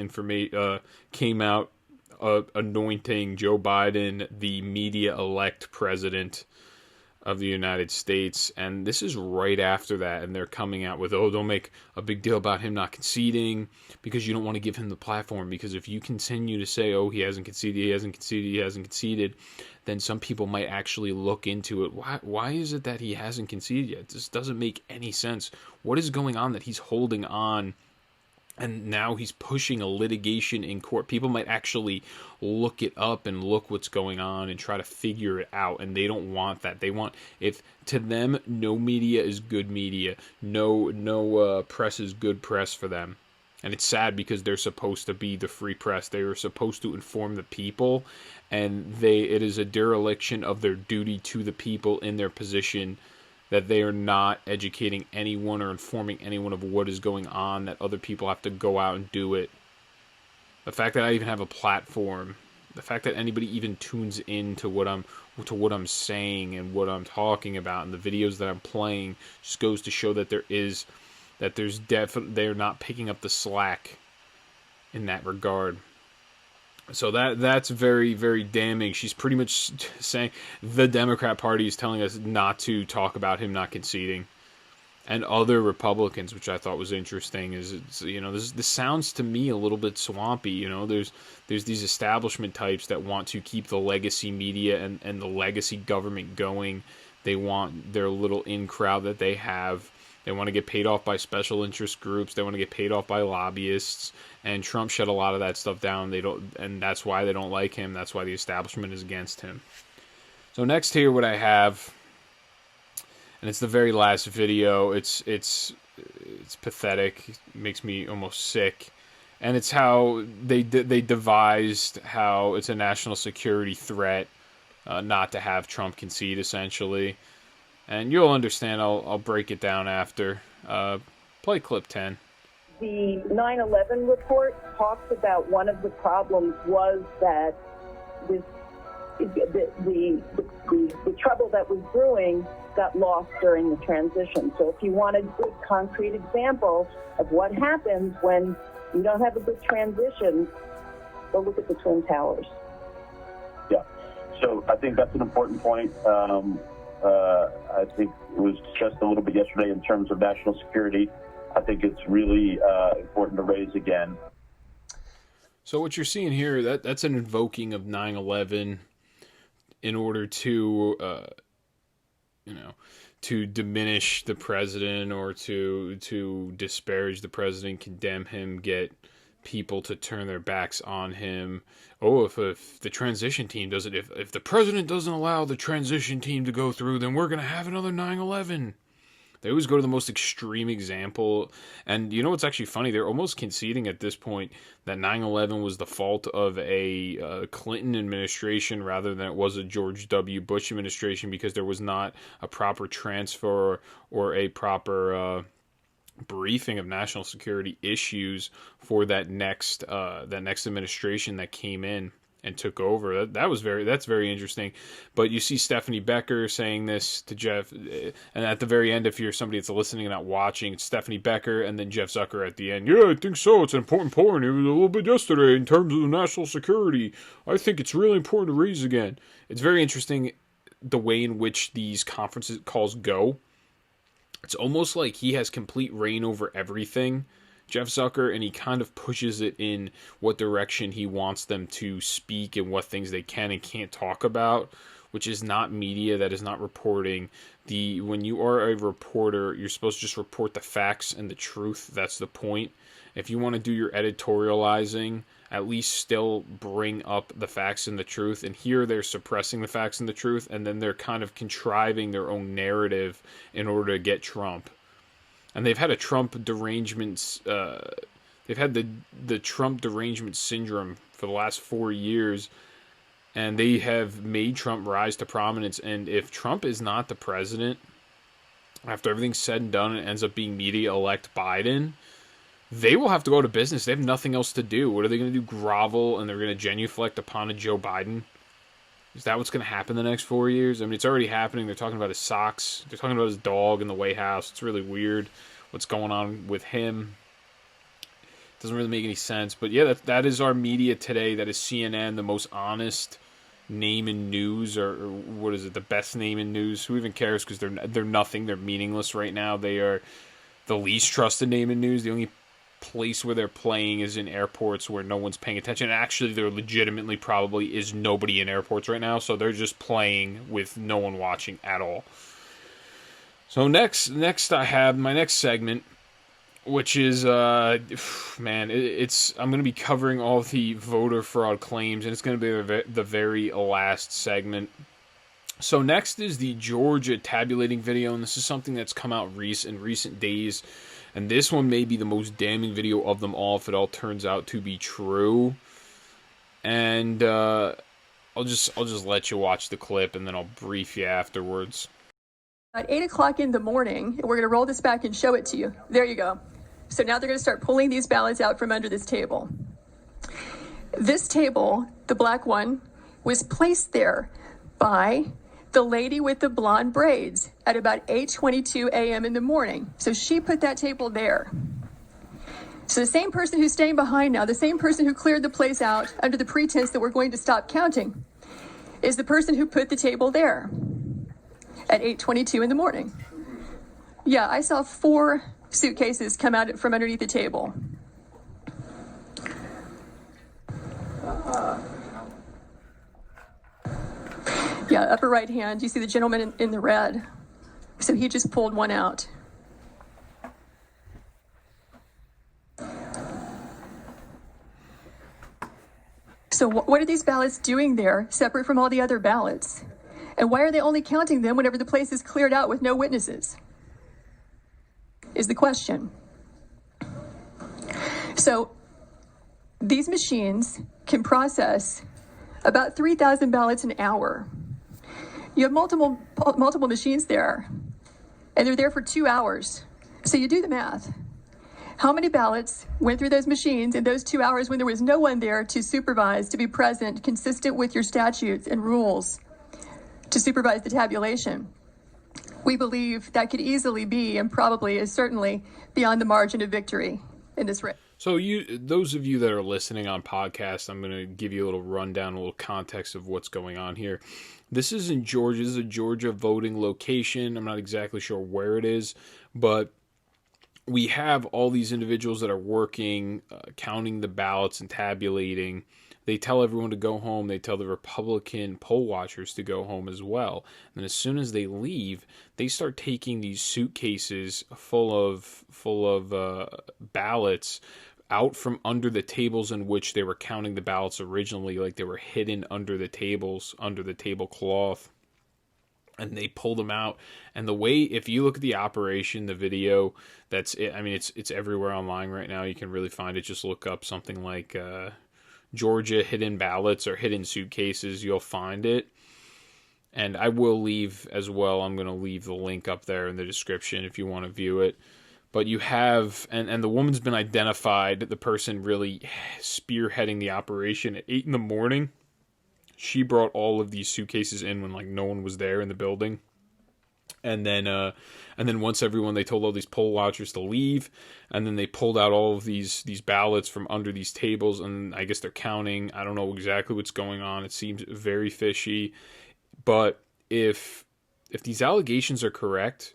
anointing Joe Biden the media-elect president of the United States. And this is right after that, and they're coming out with, don't make a big deal about him not conceding, because you don't want to give him the platform. Because if you continue to say, he hasn't conceded, then some people might actually look into it. Why is it that he hasn't conceded yet? This doesn't make any sense. What is going on that he's holding on And now he's pushing a litigation in court. People might actually look it up and look what's going on and try to figure it out. And they don't want that. They want, if to them, no media is good media. No press is good press for them. And it's sad because they're supposed to be the free press. They are supposed to inform the people. And it is a dereliction of their duty to the people in their position that they are not educating anyone or informing anyone of what is going on, that other people have to go out and do it. The fact that I even have a platform, the fact that anybody even tunes in to what I'm saying and what I'm talking about and the videos that I'm playing just goes to show that they're not picking up the slack in that regard. So that's very, very damning. She's pretty much saying the Democrat Party is telling us not to talk about him not conceding, and other Republicans, which I thought was interesting. This sounds to me a little bit swampy. There's these establishment types that want to keep the legacy media and the legacy government going. They want their little in crowd that they have. They want to get paid off by special interest groups. They want to get paid off by lobbyists. And Trump shut a lot of that stuff down. And that's why they don't like him. That's why the establishment is against him. So next here, what I have, and it's the very last video. It's pathetic. It makes me almost sick. And it's how they devised how it's a national security threat not to have Trump concede, essentially. And you'll understand. I'll break it down after. Play clip 10. The 9/11 report talks about one of the problems was that the trouble that was brewing got lost during the transition. So if you want a good concrete example of what happens when you don't have a good transition, go look at the Twin Towers. Yeah. So I think that's an important point. I think it was discussed a little bit yesterday in terms of national security. I think it's really important to raise again. So what you're seeing here, that's an invoking of 9/11 in order to, to diminish the president or to disparage the president, condemn him, get people to turn their backs on him. Oh, if the transition team doesn't, if the president doesn't allow the transition team to go through, then we're going to have another 9/11. They always go to the most extreme example. And you know what's actually funny? They're almost conceding at this point that 9/11 was the fault of a Clinton administration rather than it was a George W. Bush administration, because there was not a proper transfer or a proper briefing of national security issues for that next administration that came in and took over. That's very interesting. But you see Stephanie Becker saying this to Jeff, and at the very end, if you're somebody that's listening and not watching, it's Stephanie Becker and then Jeff Zucker at the end. Yeah, I think so. It's an important point. It was a little bit yesterday in terms of the national security. I think it's really important to raise again. It's very interesting the way in which these conferences calls go. It's almost like he has complete reign over everything, Jeff Zucker, and he kind of pushes it in what direction he wants them to speak and what things they can and can't talk about, which is not media, that is not reporting. When you are a reporter, you're supposed to just report the facts and the truth. That's the point. If you want to do your editorializing, at least still bring up the facts and the truth. And here they're suppressing the facts and the truth, and then they're kind of contriving their own narrative in order to get Trump. And they've had a Trump derangement. They've had the Trump derangement syndrome for the last 4 years, and they have made Trump rise to prominence. And if Trump is not the president, after everything's said and done, and it ends up being media-elect Biden, they will have to go to business. They have nothing else to do. What are they going to do? Grovel, and they're going to genuflect upon a Joe Biden? Is that what's going to happen the next 4 years? I mean, it's already happening. They're talking about his socks. They're talking about his dog in the White House. It's really weird what's going on with him. It doesn't really make any sense. But yeah, that is our media today. That is CNN, the most honest name in news, or what is it, the best name in news? Who even cares? Because they're nothing. They're meaningless right now. They are the least trusted name in news. The only place where they're playing is in airports where no one's paying attention. Actually, there legitimately probably is nobody in airports right now, so they're just playing with no one watching at all. So next I have my next segment, which is, man, I'm going to be covering all the voter fraud claims, and it's going to be the very last segment. So next is the Georgia tabulating video, and this is something that's come out in recent days, and this one may be the most damning video of them all if it all turns out to be true. And I'll just let you watch the clip, and then I'll brief you afterwards. At 8 o'clock in the morning, we're going to roll this back and show it to you. There you go. So now they're going to start pulling these ballots out from under this table. This table, the black one, was placed there by the lady with the blonde braids at about 8:22 a.m. in the morning. So she put that table there. So the same person who's staying behind now, the same person who cleared the place out under the pretense that we're going to stop counting, is the person who put the table there at 8:22 in the morning. Yeah, I saw 4 suitcases come out from underneath the table. Yeah, upper right hand, you see the gentleman in the red. So he just pulled one out. So what are these ballots doing there, separate from all the other ballots? And why are they only counting them whenever the place is cleared out with no witnesses? Is the question. So these machines can process about 3,000 ballots an hour. You have multiple machines there, and they're there for 2 hours. So you do the math. How many ballots went through those machines in those 2 hours when there was no one there to supervise, to be present, consistent with your statutes and rules, to supervise the tabulation? We believe that could easily be, and probably is certainly, beyond the margin of victory in this race. So those of you that are listening on podcast, I'm going to give you a little rundown, a little context of what's going on here. This is in Georgia. This is a Georgia voting location. I'm not exactly sure where it is, but we have all these individuals that are working, counting the ballots and tabulating. They tell everyone to go home. They tell the Republican poll watchers to go home as well. And as soon as they leave, they start taking these suitcases full of ballots out from under the tables in which they were counting the ballots originally, like they were hidden under the tables, under the tablecloth. And they pull them out. And the way, if you look at the operation, the video, that's it. I mean, it's everywhere online right now. You can really find it. Just look up something like Georgia hidden ballots or hidden suitcases. You'll find it. And I will leave as well. I'm going to leave the link up there in the description if you want to view it. But you have, and the woman's been identified, the person really spearheading the operation at 8 in the morning. She brought all of these suitcases in when like no one was there in the building. And then once they told all these poll watchers to leave, and then they pulled out all of these ballots from under these tables, and I guess they're counting. I don't know exactly what's going on. It seems very fishy. But if these allegations are correct,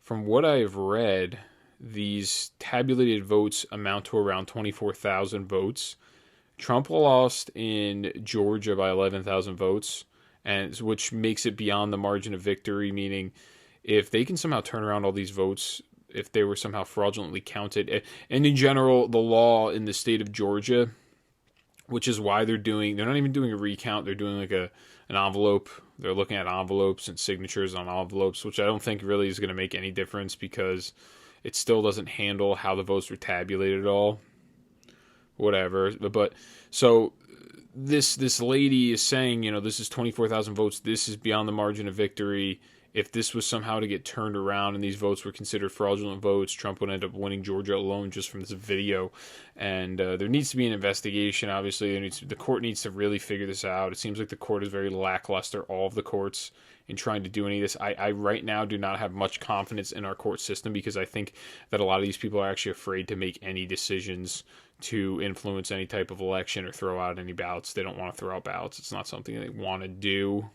from what I have read, these tabulated votes amount to around 24,000 votes. Trump lost in Georgia by 11,000 votes, and which makes it beyond the margin of victory, meaning if they can somehow turn around all these votes, if they were somehow fraudulently counted, and in general, the law in the state of Georgia, which is why they're not even doing a recount, they're doing like an envelope. They're looking at envelopes and signatures on envelopes, which I don't think really is going to make any difference because it still doesn't handle how the votes were tabulated at all. Whatever. But so this lady is saying, this is 24,000 votes. This is beyond the margin of victory. If this was somehow to get turned around and these votes were considered fraudulent votes, Trump would end up winning Georgia alone just from this video. And there needs to be an investigation. Obviously, the court needs to really figure this out. It seems like the court is very lackluster, all of the courts, in trying to do any of this. I right now do not have much confidence in our court system because I think that a lot of these people are actually afraid to make any decisions to influence any type of election or throw out any ballots. They don't want to throw out ballots. It's not something they want to do.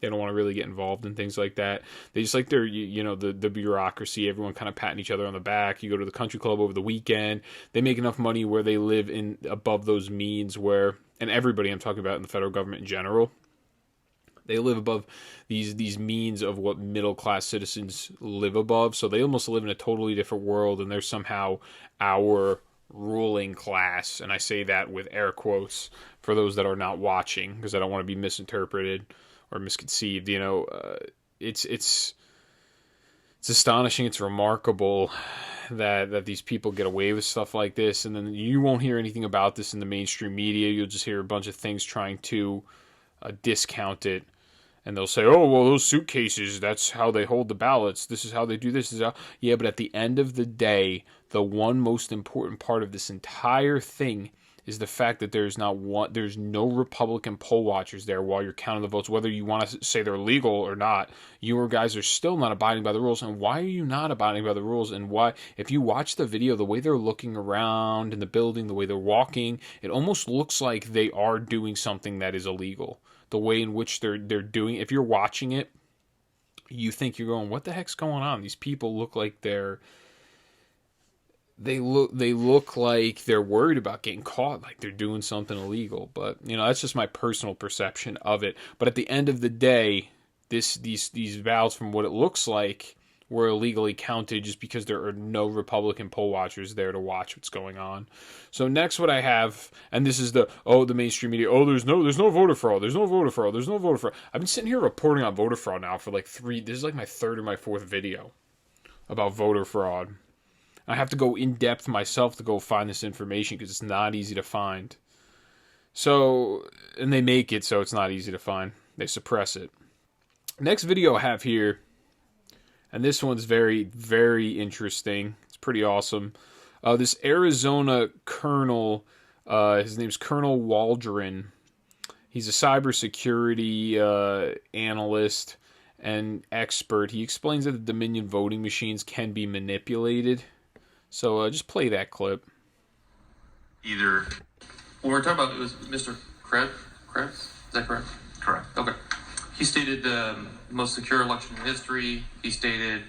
They don't want to really get involved in things like that. They just like their, the bureaucracy, everyone kind of patting each other on the back. You go to the country club over the weekend. They make enough money where they live in above those means where, and everybody I'm talking about in the federal government in general, They live above these means of what middle class citizens live above. So they almost live in a totally different world, and they're somehow our ruling class. And I say that with air quotes for those that are not watching, because I don't want to be misinterpreted or misconceived. You know, it's astonishing. It's remarkable that these people get away with stuff like this, and then you won't hear anything about this in the mainstream media. You'll just hear a bunch of things trying to discount it. And they'll say, oh, well, those suitcases, that's how they hold the ballots. This is how they do this. Yeah, but at the end of the day, the one most important part of this entire thing is the fact that there's no Republican poll watchers there while you're counting the votes. Whether you want to say they're legal or not, you guys are still not abiding by the rules. And why are you not abiding by the rules? And why, if you watch the video, the way they're looking around in the building, the way they're walking, it almost looks like they are doing something that is illegal. The way in which they're doing, if you're watching it, you think you're going, what the heck's going on? These people look like they look like they're worried about getting caught, like they're doing something illegal. But you know, that's just my personal perception of it. But at the end of the day, these ballots, from what it looks like, were illegally counted just because there are no Republican poll watchers there to watch what's going on. So next, what I have, and this is the mainstream media, there's no voter fraud, there's no voter fraud, there's no voter fraud. I've been sitting here reporting on voter fraud now for like this is like my third or my fourth video about voter fraud. I have to go in depth myself to go find this information because it's not easy to find. So, and they make it so it's not easy to find. They suppress it. Next video I have here, and this one's very, very interesting. It's pretty awesome. This Arizona colonel, his name's Colonel Waldron. He's a cybersecurity analyst and expert. He explains that the Dominion voting machines can be manipulated. So just play that clip. When we're talking about, it was Mr. Krebs? Is that correct? Correct. Okay. He stated the most secure election in history. He stated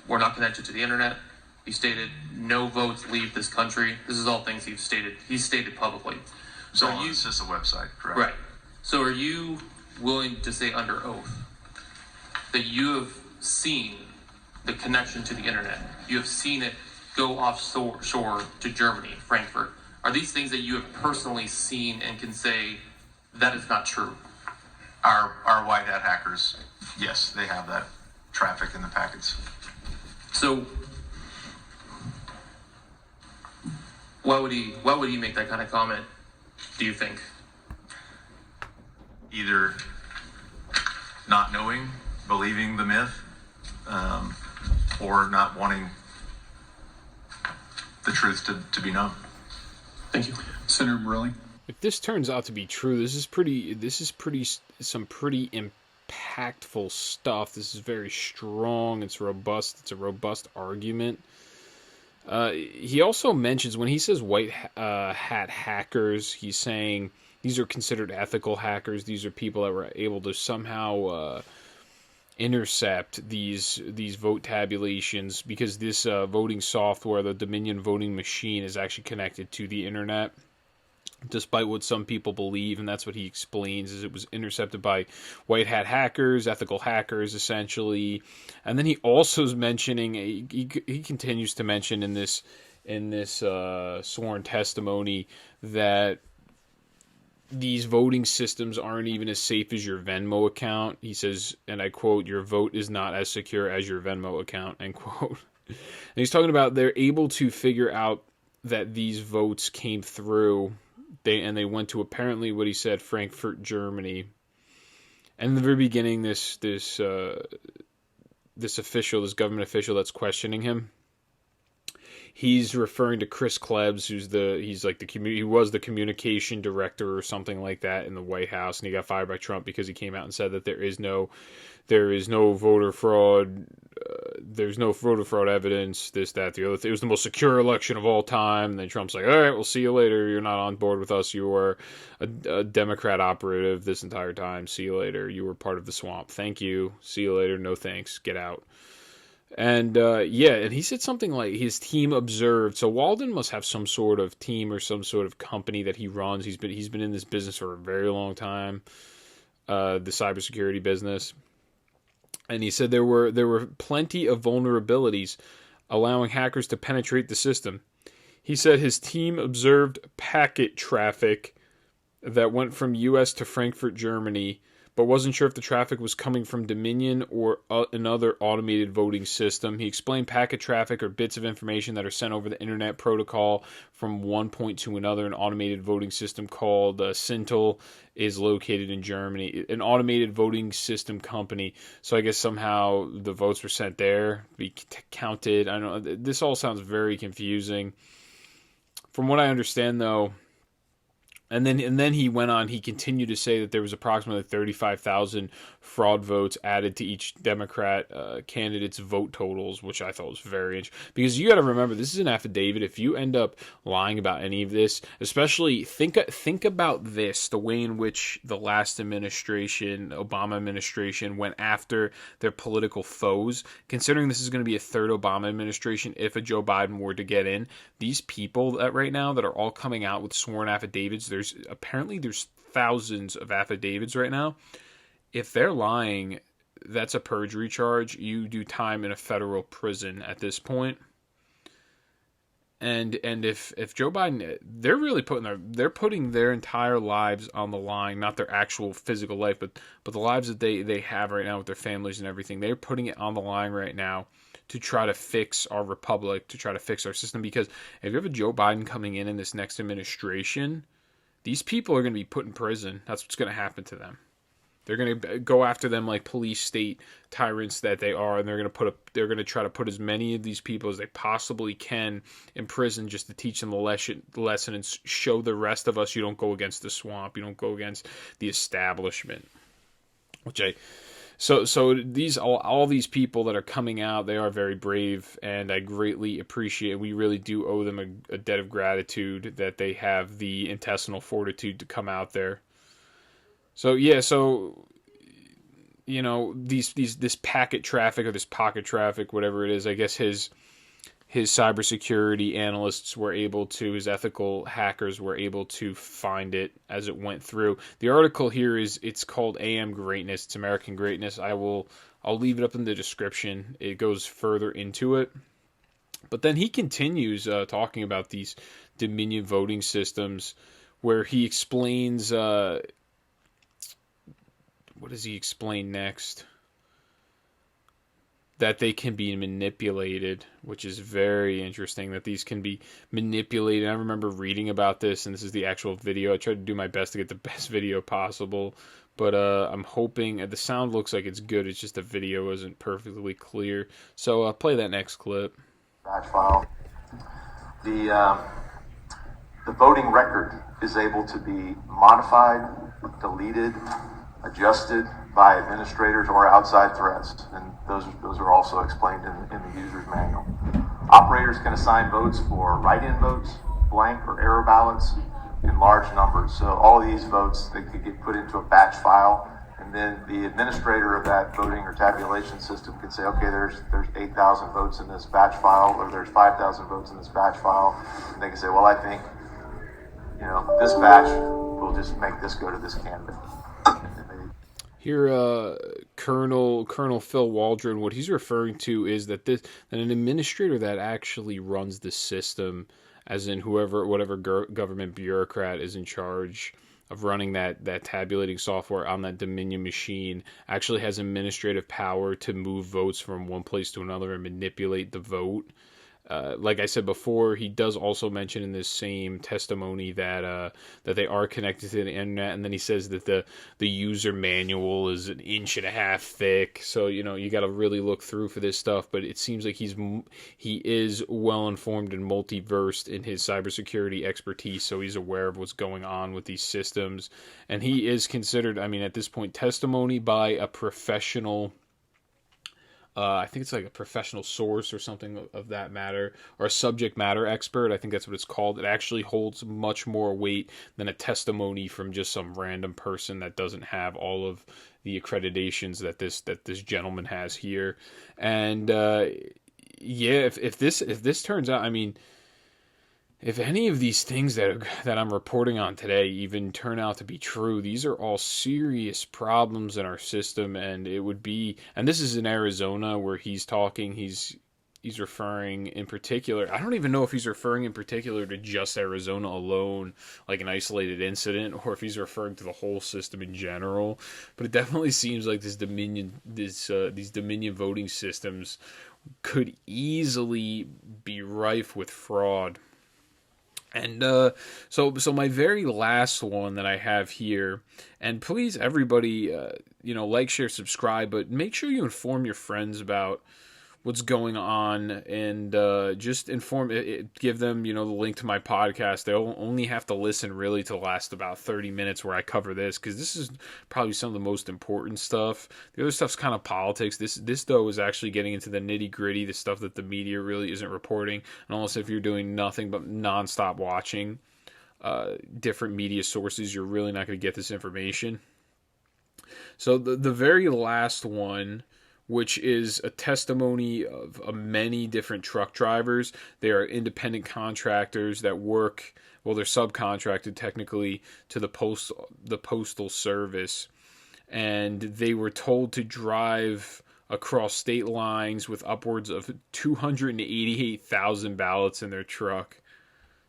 we're not connected to the internet. He stated no votes leave this country. This is all things he's stated publicly. So it's just a website, correct? Right. So are you willing to say under oath that you have seen the connection to the internet? You have seen it go offshore to Germany, Frankfurt. Are these things that you have personally seen and can say that is not true? Our white hat hackers, yes, they have that traffic in the packets. So why would he make that kind of comment, do you think? Either not knowing, believing the myth, or not wanting the truth to be known. Thank you. Senator Borelli. If this turns out to be true, this is some pretty impactful stuff. This is very strong. It's robust. It's a robust argument. He also mentions, when he says white hat hackers, he's saying these are considered ethical hackers. These are people that were able to somehow intercept these vote tabulations, because this voting software, the Dominion voting machine, is actually connected to the internet, despite what some people believe. And that's what he explains, is it was intercepted by white hat hackers, ethical hackers, essentially. And then he also is mentioning, he continues to mention in this sworn testimony that these voting systems aren't even as safe as your Venmo account. He says, and I quote, "Your vote is not as secure as your Venmo account," end quote. And he's talking about they're able to figure out that these votes came through. They went to, apparently what he said, Frankfurt, Germany. And in the very beginning, this official, this government official that's questioning him, he's referring to Chris Klebs, he was the communication director or something like that in the White House, and he got fired by Trump because he came out and said that there is no voter fraud, there's no voter fraud evidence, this, that, the other. It was the most secure election of all time. And then Trump's like, all right, we'll see you later. You're not on board with us. You were a Democrat operative this entire time. See you later. You were part of the swamp. Thank you. See you later. No thanks. Get out. And and he said something like his team observed. So Walden must have some sort of team or some sort of company that he runs. He's been in this business for a very long time. the cybersecurity business. And he said there were plenty of vulnerabilities allowing hackers to penetrate the system. He said his team observed packet traffic that went from U.S. to Frankfurt, Germany, but wasn't sure if the traffic was coming from Dominion or another automated voting system. He explained packet traffic are bits of information that are sent over the internet protocol from one point to another. An automated voting system called Sintel is located in Germany. An automated voting system company. So I guess somehow the votes were sent there, be counted. I don't know. This all sounds very confusing. From what I understand, though, and then he went on, he continued to say that there was approximately 35,000 fraud votes added to each Democrat candidate's vote totals, which I thought was very interesting. Because you got to remember, this is an affidavit. If you end up lying about any of this, especially think about this, the way in which the last administration, Obama administration, went after their political foes. Considering this is going to be a third Obama administration, if a Joe Biden were to get in, these people that right now that are all coming out with sworn affidavits, there's thousands of affidavits right now. If they're lying, that's a perjury charge. You do time in a federal prison at this point. And if Joe Biden, they're really putting their entire lives on the line, not their actual physical life, but the lives that they have right now with their families and everything. They're putting it on the line right now to try to fix our republic, to try to fix our system. Because if you have a Joe Biden coming in this next administration, these people are going to be put in prison. That's what's going to happen to them. They're going to go after them like police state tyrants that they are, and they're going to try to put as many of these people as they possibly can in prison just to teach them the lesson and show the rest of us you don't go against the swamp, you don't go against the establishment. So these all these people that are coming out, they are very brave, and I greatly appreciate. We really do owe them a debt of gratitude that they have the intestinal fortitude to come out there. So yeah, this packet traffic or this pocket traffic, whatever it is, I guess his cybersecurity analysts were able to, his ethical hackers were able to find it as it went through. The article here it's called AM Greatness. It's American Greatness. I'll leave it up in the description. It goes further into it. But then he continues talking about these Dominion voting systems where he explains, what does he explain next? That they can be manipulated, which is very interesting, that these can be manipulated. I remember reading about this, and this is the actual video. I tried to do my best to get the best video possible, but I'm hoping, the sound looks like it's good, it's just the video isn't perfectly clear. So I'll play that next clip. Batch file. The voting record is able to be modified, deleted, adjusted by administrators or outside threats, and those are also explained in the user's manual. Operators can assign votes for write-in votes, blank or error ballots in large numbers. So all of these votes, they could get put into a batch file, and then the administrator of that voting or tabulation system can say, okay, there's 8,000 votes in this batch file, or there's 5,000 votes in this batch file, and they can say, well, I think, this batch, we'll just make this go to this candidate. Here, Colonel Phil Waldron, what he's referring to is that an administrator that actually runs the system, as in whatever government bureaucrat is in charge of running that tabulating software on that Dominion machine, actually has administrative power to move votes from one place to another and manipulate the vote. Like I said before, he does also mention in this same testimony that they are connected to the internet, and then he says that the user manual is 1.5 inches thick. So you got to really look through for this stuff. But it seems like he is well informed and multi-versed in his cybersecurity expertise, so he's aware of what's going on with these systems, and he is considered, at this point, testimony by a professional. I think it's like a professional source or something of that matter, or a subject matter expert. I think that's what it's called. It actually holds much more weight than a testimony from just some random person that doesn't have all of the accreditations that this gentleman has here. And if this turns out, if any of these things that I'm reporting on today even turn out to be true, these are all serious problems in our system, and it would be, and this is in Arizona where he's talking, he's referring in particular, I don't even know if he's referring in particular to just Arizona alone, like an isolated incident, or if he's referring to the whole system in general, but it definitely seems like these Dominion voting systems could easily be rife with fraud. And so my very last one that I have here, and please everybody, like, share, subscribe, but make sure you inform your friends about what's going on, and just give them, the link to my podcast. They'll only have to listen really to the last about 30 minutes where I cover this, because this is probably some of the most important stuff. The other stuff's kind of politics. This though is actually getting into the nitty gritty, the stuff that the media really isn't reporting, and almost if you're doing nothing but nonstop watching different media sources, you're really not going to get this information. So the very last one, which is a testimony of many different truck drivers. They are independent contractors that work, well, they're subcontracted technically to the Postal Service. And they were told to drive across state lines with upwards of 288,000 ballots in their truck.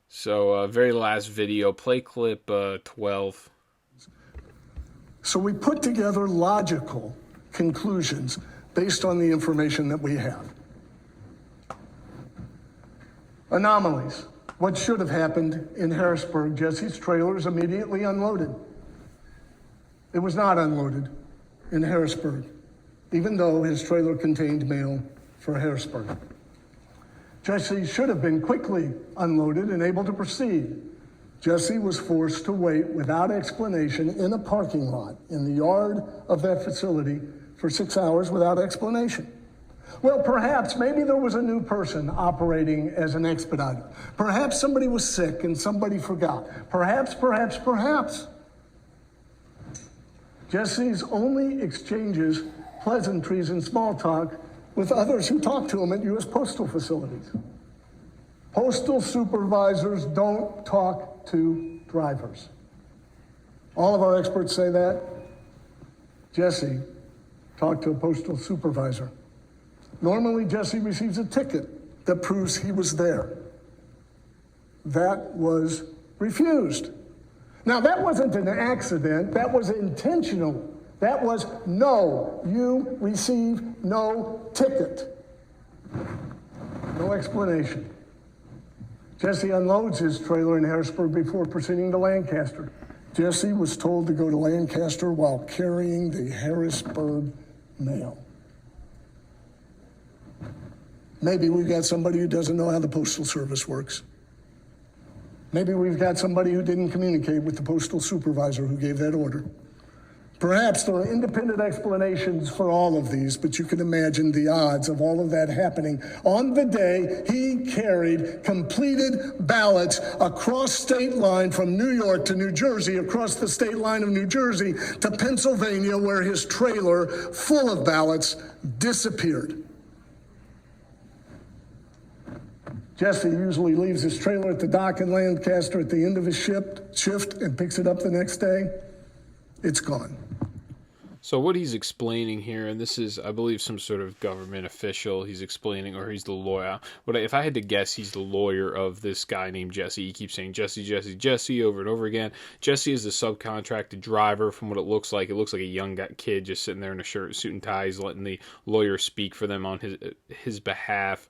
So, very last video, play clip 12. So we put together logical conclusions based on the information that we have. Anomalies. What should have happened in Harrisburg? Jesse's trailer is immediately unloaded. It was not unloaded in Harrisburg, even though his trailer contained mail for Harrisburg. Jesse should have been quickly unloaded and able to proceed. Jesse was forced to wait without explanation in a parking lot in the yard of that facility for 6 hours without explanation. Well, perhaps, maybe there was a new person operating as an expediter. Perhaps somebody was sick and somebody forgot. Perhaps. Jesse's only exchanges pleasantries and small talk with others who talk to him at U.S. postal facilities. Postal supervisors don't talk to drivers. All of our experts say that. Jesse talked to a postal supervisor. Normally, Jesse receives a ticket that proves he was there. That was refused. Now, that wasn't an accident. That was intentional. That was, no, you receive no ticket. No explanation. Jesse unloads his trailer in Harrisburg before proceeding to Lancaster. Jesse was told to go to Lancaster while carrying the Harrisburg mail. Maybe we've got somebody who doesn't know how the Postal Service works. Maybe we've got somebody who didn't communicate with the postal supervisor who gave that order. Perhaps there are independent explanations for all of these, but you can imagine the odds of all of that happening on the day he carried completed ballots across state line from New York to New Jersey, across the state line of New Jersey to Pennsylvania, where his trailer full of ballots disappeared. Jesse usually leaves his trailer at the dock in Lancaster at the end of his shift and picks it up the next day. It's gone. So what he's explaining here, and this is, I believe, some sort of government official he's explaining, or he's the lawyer. If I had to guess, he's the lawyer of this guy named Jesse. He keeps saying Jesse over and over again. Jesse is the subcontracted driver from what it looks like. It looks like a young kid just sitting there in a suit and tie. He's letting the lawyer speak for them on his behalf.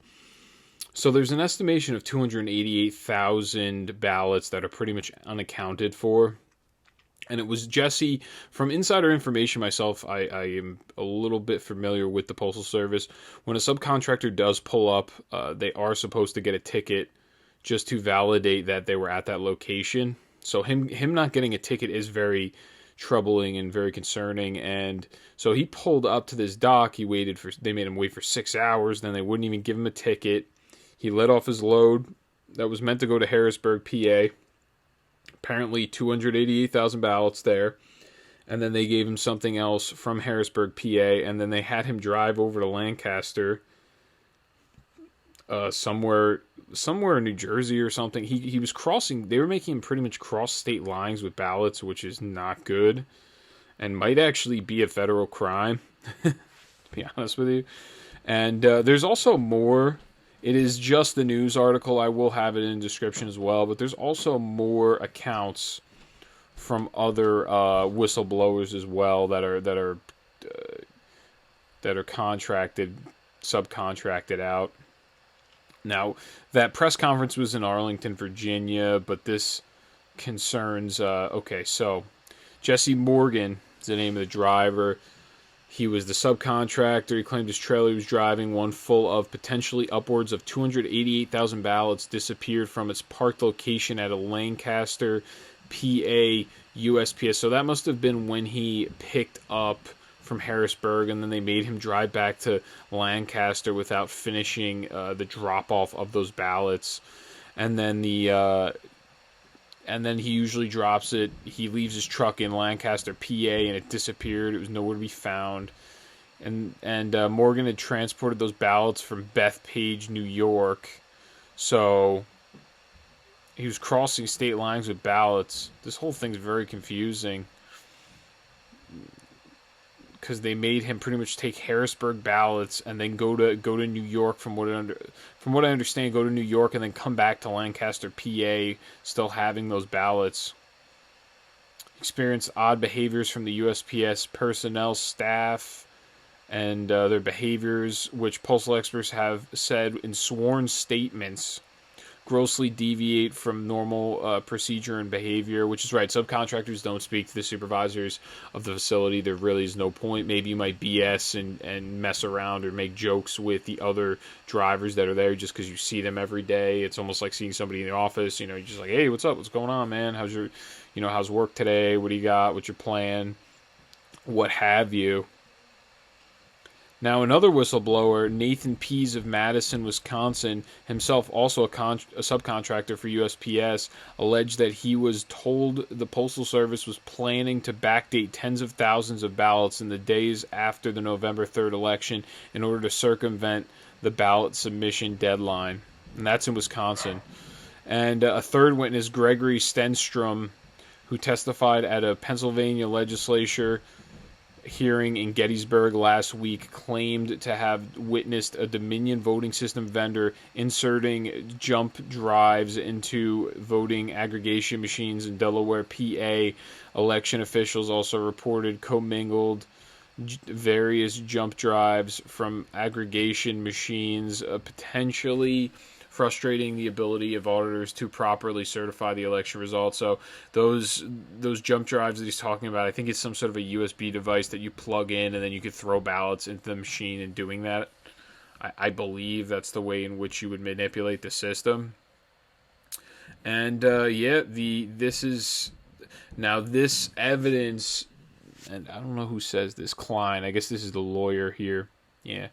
So there's an estimation of 288,000 ballots that are pretty much unaccounted for. And it was Jesse, from insider information myself, I am a little bit familiar with the Postal Service. When a subcontractor does pull up, they are supposed to get a ticket just to validate that they were at that location. So him not getting a ticket is very troubling and very concerning. And so he pulled up to this dock. They made him wait for 6 hours. Then they wouldn't even give him a ticket. He let off his load that was meant to go to Harrisburg, PA. Apparently 288,000 ballots there. And then they gave him something else from Harrisburg, PA. And then they had him drive over to Lancaster somewhere in New Jersey or something. He was crossing. They were making him pretty much cross state lines with ballots, which is not good, and might actually be a federal crime. To be honest with you. And there's also more. It is just the news article. I will have it in the description as well. But there's also more accounts from other whistleblowers as well that are contracted, subcontracted out. Now, that press conference was in Arlington, Virginia, but this concerns... okay, so Jesse Morgan is the name of the driver. He was the subcontractor. He claimed his trailer he was driving, one full of potentially upwards of 288,000 ballots, disappeared from its parked location at a Lancaster, PA USPS. So that must have been when he picked up from Harrisburg, and then they made him drive back to Lancaster without finishing the drop-off of those ballots. And then he usually drops it. He leaves his truck in Lancaster, PA, and it disappeared. It was nowhere to be found. And Morgan had transported those ballots from Bethpage, New York. So he was crossing state lines with ballots. This whole thing's very confusing, because they made him pretty much take Harrisburg ballots and then go to New York. From what I understand, go to New York and then come back to Lancaster, PA, still having those ballots. Experienced odd behaviors from the USPS personnel, staff, and their behaviors, which postal experts have said in sworn statements grossly deviate from normal procedure and behavior, which is right. Subcontractors don't speak to the supervisors of the facility. There really is no point. Maybe you might BS and mess around or make jokes with the other drivers that are there just because you see them every day. It's almost like seeing somebody in the office. You know, you're just like, hey, what's up? What's going on, man? How's work today? What do you got? What's your plan? What have you? Now, another whistleblower, Nathan Pease of Madison, Wisconsin, himself also a subcontractor for USPS, alleged that he was told the Postal Service was planning to backdate tens of thousands of ballots in the days after the November 3rd election in order to circumvent the ballot submission deadline. And that's in Wisconsin. And a third witness, Gregory Stenstrom, who testified at a Pennsylvania legislature hearing in Gettysburg last week, claimed to have witnessed a Dominion voting system vendor inserting jump drives into voting aggregation machines in Delaware, PA. Election officials also reported commingled various jump drives from aggregation machines, potentially frustrating the ability of auditors to properly certify the election results. So those jump drives that he's talking about, I think it's some sort of a USB device that you plug in and then you could throw ballots into the machine. And doing that, I believe that's the way in which you would manipulate the system. And this evidence, and I don't know who says this, Klein, I guess this is the lawyer here. Yeah.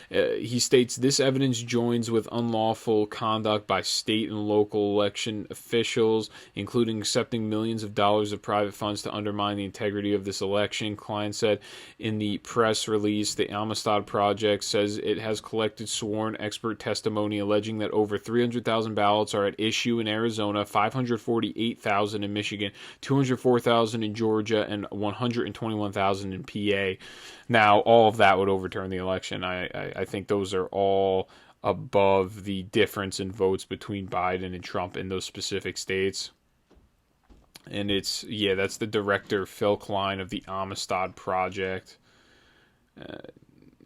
He states, this evidence joins with unlawful conduct by state and local election officials, including accepting millions of dollars of private funds to undermine the integrity of this election. Klein said in the press release, the Amistad Project says it has collected sworn expert testimony alleging that over 300,000 ballots are at issue in Arizona, 548,000 in Michigan, 204,000 in Georgia, and 121,000 in PA. Now, all of that would overturn the election. I think those are all above the difference in votes between Biden and Trump in those specific states. And that's the director, Phil Klein, of the Amistad Project.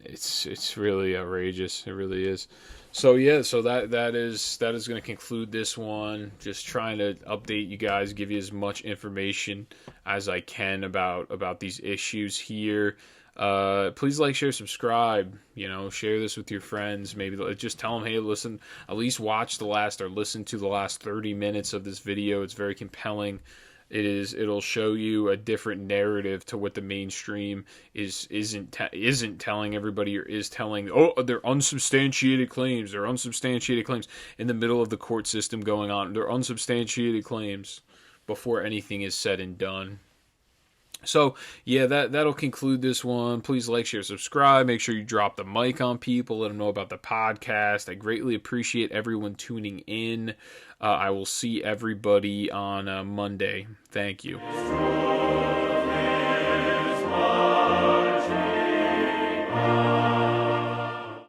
It's really outrageous. It really is. So that is going to conclude this one. Just trying to update you guys, give you as much information as I can about these issues here. Please like, share, subscribe, share this with your friends. Maybe just tell them, hey, listen, at least watch listen to the last 30 minutes of this video. It's very compelling. It'll show you a different narrative to what the mainstream isn't telling everybody, or is telling. Oh, they're unsubstantiated claims. They're unsubstantiated claims in the middle of the court system going on. They're unsubstantiated claims before anything is said and done. So, yeah, that'll conclude this one. Please like, share, subscribe. Make sure you drop the mic on people. Let them know about the podcast. I greatly appreciate everyone tuning in. I will see everybody on Monday. Thank you.